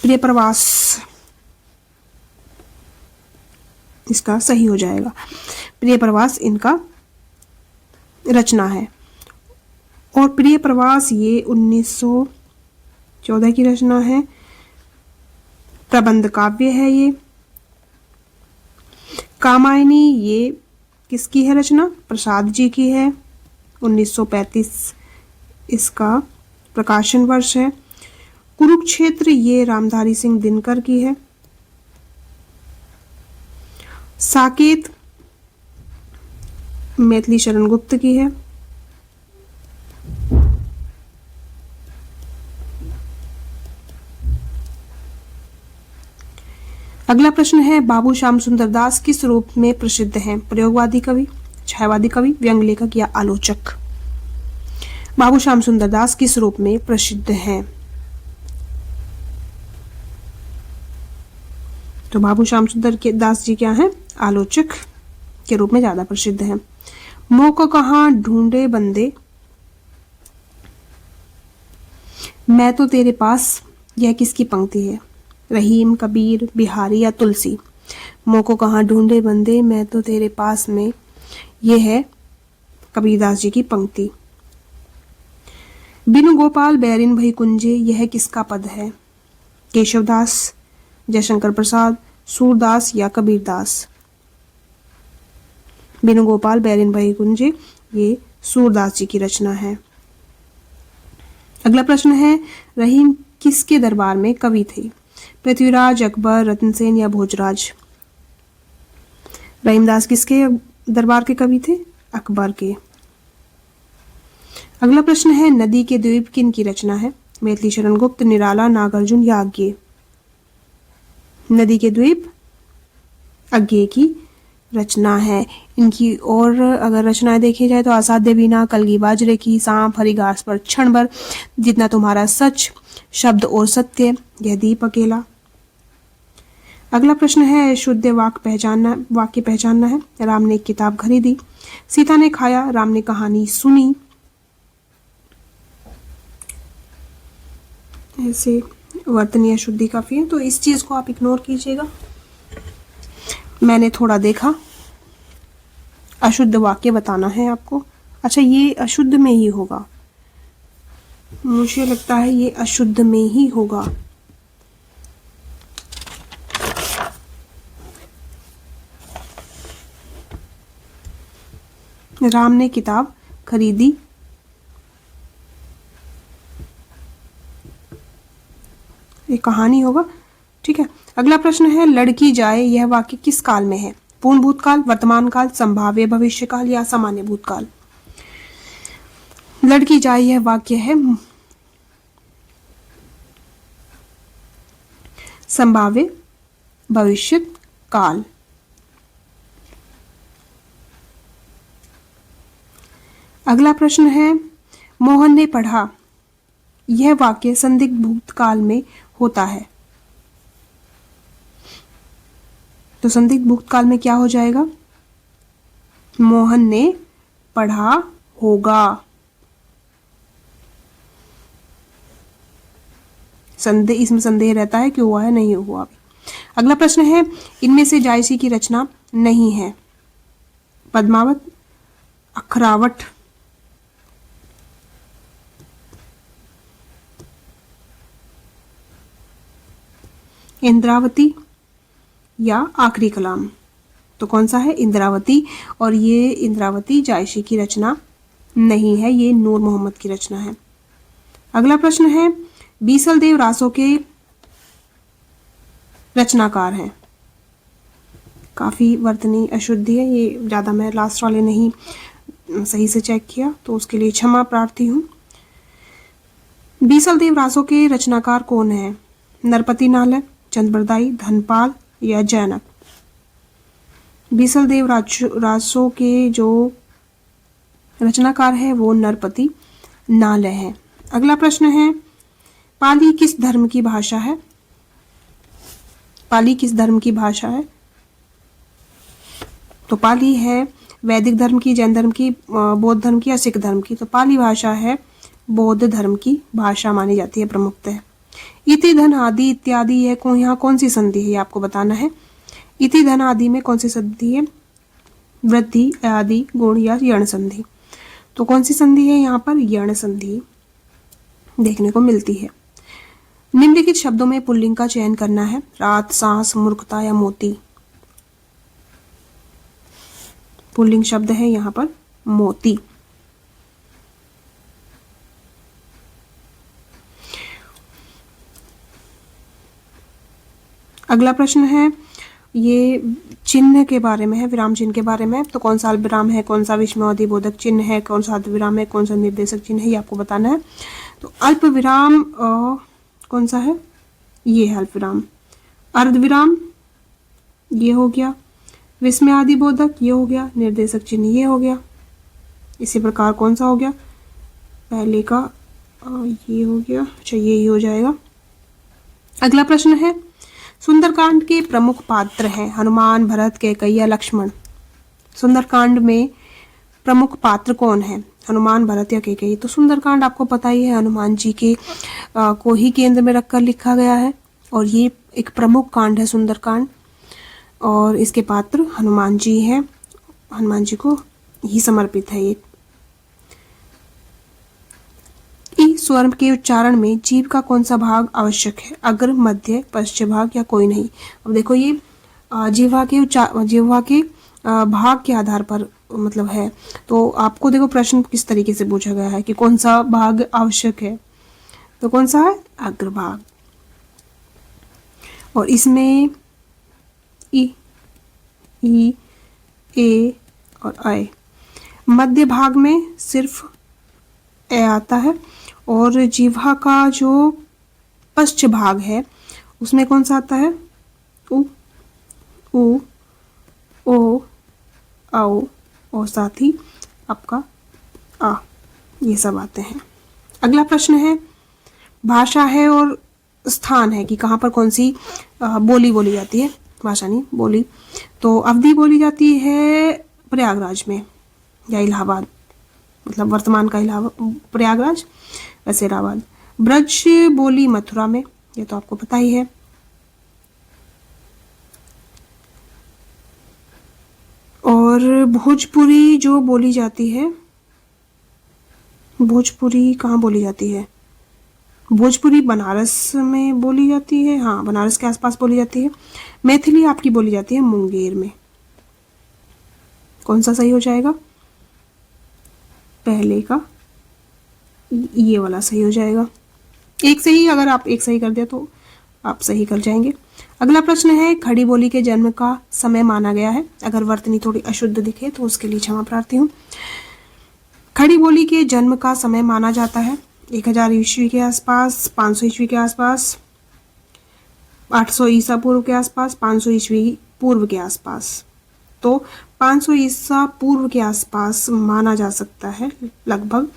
प्रियप्रवास। इसका सही हो जाएगा। प्रिय प्रवास इनका रचना है। और प्रिय प्रवास ये 1914 की रचना है। प्रबंध काव्य है ये। कामायनी ये किसकी है रचना? प्रसाद जी की है। 1935 इसका प्रकाशन वर्ष है। कुरुक्षेत्र ये रामधारी सिंह दिनकर की है। साकेत मैथिली शरण गुप्त की है। अगला प्रश्न है, बाबू श्याम सुंदर दास किस रूप में प्रसिद्ध हैं? प्रयोगवादी कवि, छायावादी कवि, व्यंग्य लेखक या आलोचक? बाबू श्याम सुंदर दास किस रूप में प्रसिद्ध हैं? तो बाबू श्याम सुंदर दास जी क्या हैं? आलोचक के रूप में ज्यादा प्रसिद्ध हैं। मोह को कहां ढूंढे बंदे, मैं तो तेरे पास, यह किसकी पंक्ति है? रहीम, कबीर, बिहारी या तुलसी? मोह को कहां ढूंढे बंदे, मैं तो तेरे पास में, यह है कबीरदास जी की पंक्ति। बिनु गोपाल बैरिन भई कुंजे, यह किसका पद है? केशवदास, जयशंकर प्रसाद, सूरदास या कबीरदास? बिनु गोपाल बैरिन भई कुंजे ये सूरदास जी की रचना है। अगला प्रश्न है, रहीम किसके दरबार में कवि थे? पृथ्वीराज, अकबर, रतनसेन या भोजराज? रहीमदास किसके दरबार के कवि थे? अकबर के। अगला प्रश्न है, नदी के द्वीप किन की रचना है? मैथिली शरण गुप्त, निराला, नागार्जुन या अज्ञेय? नदी के द्वीप अज्ञेय की रचना है। इनकी और अगर रचनाएं देखी जाए तो असाध्य वीणा, कलगी बाजरे की, सांप, हरी घास पर क्षण भर, जितना तुम्हारा सच, शब्द और सत्य, यह दीप अकेला। अगला प्रश्न है, शुद्ध वाक्य पहचानना है। राम ने एक किताब खरीदी, सीता ने खाया, राम ने कहानी सुनी। ऐसे वर्तनीय शुद्धि काफी है, तो इस चीज को आप इग्नोर कीजिएगा। मैंने थोड़ा देखा, अशुद्ध वाक्य बताना है आपको। अच्छा, ये अशुद्ध में ही होगा, मुझे लगता है ये अशुद्ध में ही होगा। राम ने किताब खरीदी, ये कहानी होगा। ठीक है। अगला प्रश्न है, लड़की जाए, यह वाक्य किस काल में है? पूर्ण भूतकाल, वर्तमान काल, संभाव्य भविष्य काल या सामान्य भूतकाल? लड़की जाए यह वाक्य है संभाव्य भविष्य काल। अगला प्रश्न है, मोहन ने पढ़ा, यह वाक्य संदिग्ध भूतकाल में होता है। तो संदिग्ध भूतकाल में क्या हो जाएगा? मोहन ने पढ़ा होगा। इसमें संदेह रहता है कि हुआ है नहीं हुआ भी। अगला प्रश्न है, इनमें से जायसी की रचना नहीं है? पद्मावत, अखरावट, इंद्रावती या आखिरी कलाम? तो कौन सा है? इंद्रावती। और ये इंद्रावती जायसी की रचना नहीं है, ये नूर मोहम्मद की रचना है। अगला प्रश्न है, बीसल देव रासों के रचनाकार हैं। काफी वर्तनी अशुद्धि है, ये ज्यादा मैं लास्ट वाले नहीं सही से चेक किया, तो उसके लिए क्षमा प्रार्थी हूं। बीसल देव रासों के रचनाकार कौन है? नरपति नालय, चंद्रबरदाई, धनपाल या जैनक? बीसल देव रासों के जो रचनाकार है वो नरपति नालय है। अगला प्रश्न है, पाली किस धर्म की भाषा है? पाली किस धर्म की भाषा है? तो पाली है वैदिक धर्म की, जैन धर्म की, बौद्ध धर्म की या सिख धर्म की? तो पाली भाषा है बौद्ध धर्म की भाषा मानी जाती है प्रमुखतः। इति, धन, आदि, इत्यादि, यह यहाँ कौन सी संधि है ये आपको बताना है। इति धन आदि में कौन सी संधि है? वृद्धि, आदि, गुण या यण संधि। तो कौन सी संधि है यहाँ पर? यण संधि देखने को मिलती है। निम्नलिखित शब्दों में पुल्लिंग का चयन करना है। रात, सांस, मूर्खता या मोती। पुल्लिंग शब्द है यहाँ पर मोती। अगला प्रश्न है, ये चिन्ह के बारे में है, विराम चिन्ह के बारे में। तो कौन सा अल्पविराम है, कौन सा विस्मयावधि बोधक चिन्ह है, कौन सा अर्धविराम है, कौन सा निर्देशक चिन्ह है, ये आपको बताना है। तो अल्पविराम कौन सा है? ये है अल्पविराम। अर्धविराम ये हो गया, विस्मयावधि बोधक ये हो गया, निर्देशक चिन्ह ये हो गया। इसी प्रकार कौन सा हो गया? पहले का ये हो गया। अच्छा, ये ही हो जाएगा। अगला प्रश्न है, सुंदरकांड के प्रमुख पात्र हैं हनुमान, भरत, कैकेयी या लक्ष्मण। सुंदरकांड में प्रमुख पात्र कौन है? हनुमान, भरत या कैकेयी। तो सुंदरकांड आपको पता ही है, हनुमान जी के को ही केंद्र में रखकर लिखा गया है और ये एक प्रमुख कांड है सुंदरकांड, और इसके पात्र हनुमान जी हैं। हनुमान जी को ही समर्पित है ये। ई स्वर के उच्चारण में जीभ का कौन सा भाग आवश्यक है? अग्र, मध्य, पश्च भाग या कोई नहीं। अब देखो, ये जिह्वा के भाग के आधार पर मतलब है। तो आपको देखो प्रश्न किस तरीके से पूछा गया है कि कौन सा भाग आवश्यक है। तो कौन सा है? अग्रभाग। और इसमें ई, ए और ऐ। मध्य भाग में सिर्फ ए आता है और जिह्वा का जो पश्च भाग है उसमें कौन सा आता है? उ, ओ, औ और साथ ही आपका आ, ये सब आते हैं। अगला प्रश्न है, भाषा है और स्थान है कि कहाँ पर कौन सी बोली बोली जाती है। भाषा नहीं, बोली। तो अवधी बोली जाती है प्रयागराज में या इलाहाबाद, मतलब वर्तमान का इलाहाबाद, प्रयागराज, वैसे इलाहाबाद। ब्रज बोली मथुरा में, ये तो आपको पता ही है। और भोजपुरी जो बोली जाती है, भोजपुरी कहाँ बोली जाती है? भोजपुरी बनारस में बोली जाती है, हाँ बनारस के आसपास बोली जाती है। मैथिली आपकी बोली जाती है मुंगेर में। कौन सा सही हो जाएगा? पहले का ये वाला सही हो जाएगा। एक सही, अगर आप एक सही कर दिया तो आप सही कर जाएंगे। अगला प्रश्न है, खड़ी बोली के जन्म का समय माना गया है। अगर वर्तनी थोड़ी अशुद्ध दिखे तो उसके लिए क्षमा प्रार्थी हूँ। खड़ी बोली के जन्म का समय माना जाता है 1000 ईस्वी के आसपास, 500 ईस्वी के आसपास, 800 ईसा पूर्व के आसपास, 500 ईस्वी पूर्व के आसपास। तो 500 ईसा पूर्व के आसपास माना जा सकता है लगभग,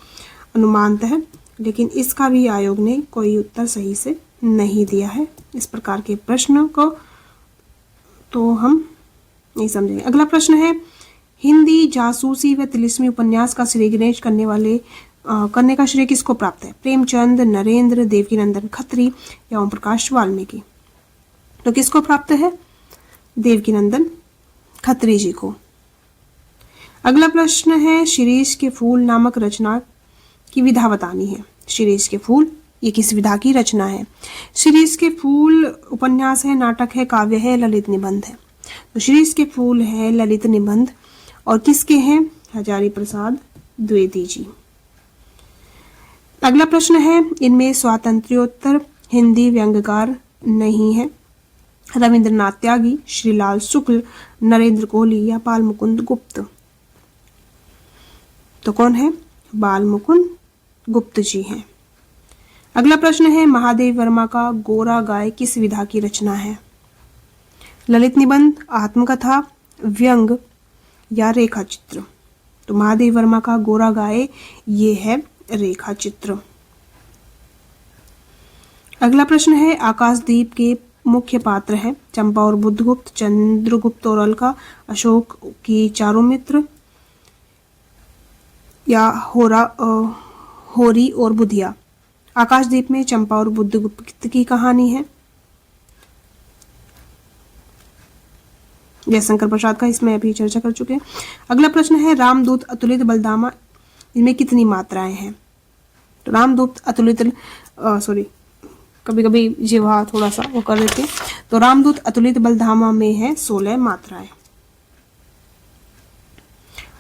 अनुमानतः, लेकिन इसका भी आयोग ने कोई उत्तर सही से नहीं दिया है इस प्रकार के प्रश्न को, तो हम नहीं समझेंगे। अगला प्रश्न है, हिंदी जासूसी व तिलिस्मी उपन्यास का श्रेय गणेश करने का श्रेय किसको प्राप्त है? प्रेमचंद, नरेंद्र, देवकीनंदन खत्री या ओम प्रकाश वाल्मीकि। तो किसको प्राप्त है? देवकीनंदन खत्री जी को। अगला प्रश्न है, शिरीष के फूल नामक रचना की विधा बतानी है। शिरीष के फूल ये किस विधा की रचना है? शिरीष के फूल उपन्यास है, नाटक है, काव्य है, ललित निबंध है। तो शिरीष के फूल है ललित निबंध, और किसके हैं? हजारी प्रसाद द्विवेदी जी। अगला प्रश्न है, इनमें स्वातंत्र्योत्तर हिंदी व्यंग्यकार नहीं है। रविंद्रनाथ त्यागी, श्रीलाल शुक्ल, नरेंद्र कोहली या बाल मुकुंद गुप्त। तो कौन है? बाल मुकुंद गुप्त जी हैं। अगला प्रश्न है, महादेव वर्मा का गोरा गाय किस विधा की रचना है? ललित निबंध, आत्मकथा, व्यंग या रेखा चित्र। तो महादेव वर्मा का गोरा गाय ये है रेखा चित्र। अगला प्रश्न है, आकाशदीप के मुख्य पात्र हैं चंपा और बुद्धगुप्त, चंद्रगुप्त और अलका, अशोक की चारों मित्र या होरी और बुधिया। आकाशदीप में चंपा और बुद्धगुप्त की कहानी है। जयशंकर प्रसाद का, इसमें अभी चर्चा कर चुके हैं। अगला प्रश्न है रामदूत, अतुलित, बलधामा, इनमें कितनी मात्राएं हैं? तो रामदूत, अतुलित, सॉरी कभी कभी जिह्वा थोड़ा सा वो कर देते हैं। तो रामदूत, अतुलित, बलधामा में है 16 मात्राएं।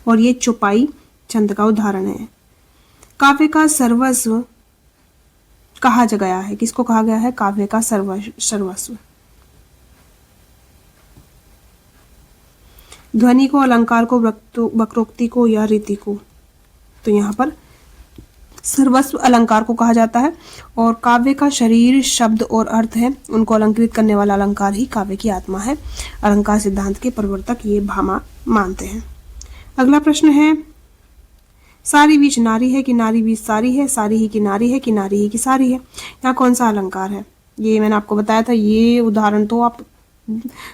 और ये चौपाई छंद का उदाहरण है। काव्य का सर्वस्व कहा गया है, किसको कहा गया है काव्य का सर्वस्व? ध्वनि को, अलंकार को, वक्रोक्ति को या रीति को? तो यहाँ पर सर्वस्व अलंकार को कहा जाता है। और काव्य का शरीर, शब्द और अर्थ है, उनको अलंकृत करने वाला अलंकार ही काव्य की आत्मा है। अलंकार सिद्धांत के प्रवर्तक ये भामा मानते हैं। अगला प्रश्न है सारी बीच नारी है कि नारी बीच सारी है, सारी ही की नारी है कि नारी ही की सारी है? यहाँ कौन सा अलंकार है? ये मैंने आपको बताया था, ये उदाहरण तो आप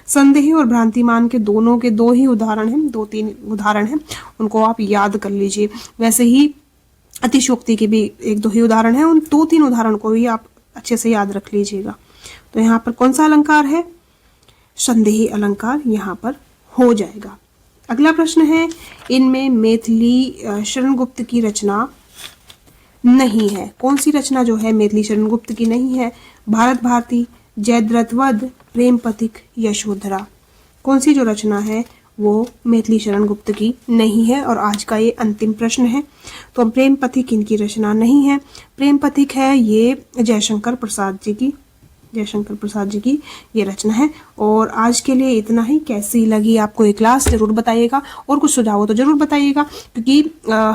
संदेह और भ्रांतिमान के दोनों के दो ही उदाहरण हैं, 2-3 उदाहरण हैं, उनको आप याद कर लीजिए। वैसे ही अतिशयोक्ति के भी 1-2 ही उदाहरण हैं, उन 2-3 उदाहरण को भी आप अच्छे से याद रख लीजिएगा। तो यहाँ पर कौन सा अलंकार है? संदेही अलंकार यहाँ पर हो जाएगा। अगला प्रश्न है इनमें मैथिली शरण गुप्त की रचना नहीं है। कौन सी रचना जो है मैथिली शरण गुप्त की नहीं है? भारत भारती, जयद्रथ वध, प्रेम पथिक, यशोधरा। कौन सी जो रचना है वो मैथिली शरण गुप्त की नहीं है? और आज का ये अंतिम प्रश्न है। तो प्रेम पथिक इनकी रचना नहीं है। प्रेम पथिक है ये जयशंकर प्रसाद जी की ये रचना है। और आज के लिए इतना ही। कैसी लगी आपको ये क्लास जरूर बताइएगा, और कुछ सुझाव हो तो जरूर बताइएगा, क्योंकि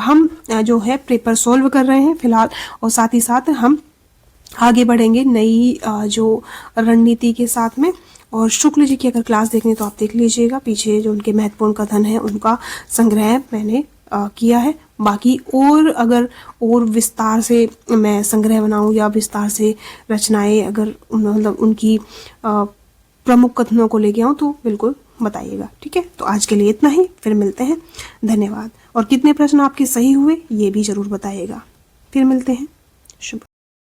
हम जो है पेपर सॉल्व कर रहे हैं फिलहाल, और साथ ही साथ हम आगे बढ़ेंगे नई जो रणनीति के साथ में। और शुक्ल जी की अगर क्लास देखनी तो आप देख लीजिएगा, पीछे जो उनके महत्वपूर्ण कथन है उनका संग्रह मैंने किया है। बाकी और अगर और विस्तार से मैं संग्रह बनाऊं या विस्तार से रचनाएं अगर मतलब उनकी प्रमुख कथनों को लेके आऊं तो बिल्कुल बताइएगा, ठीक है। तो आज के लिए इतना ही, फिर मिलते हैं, धन्यवाद। और कितने प्रश्न आपके सही हुए ये भी जरूर बताइएगा। फिर मिलते हैं, शुभ।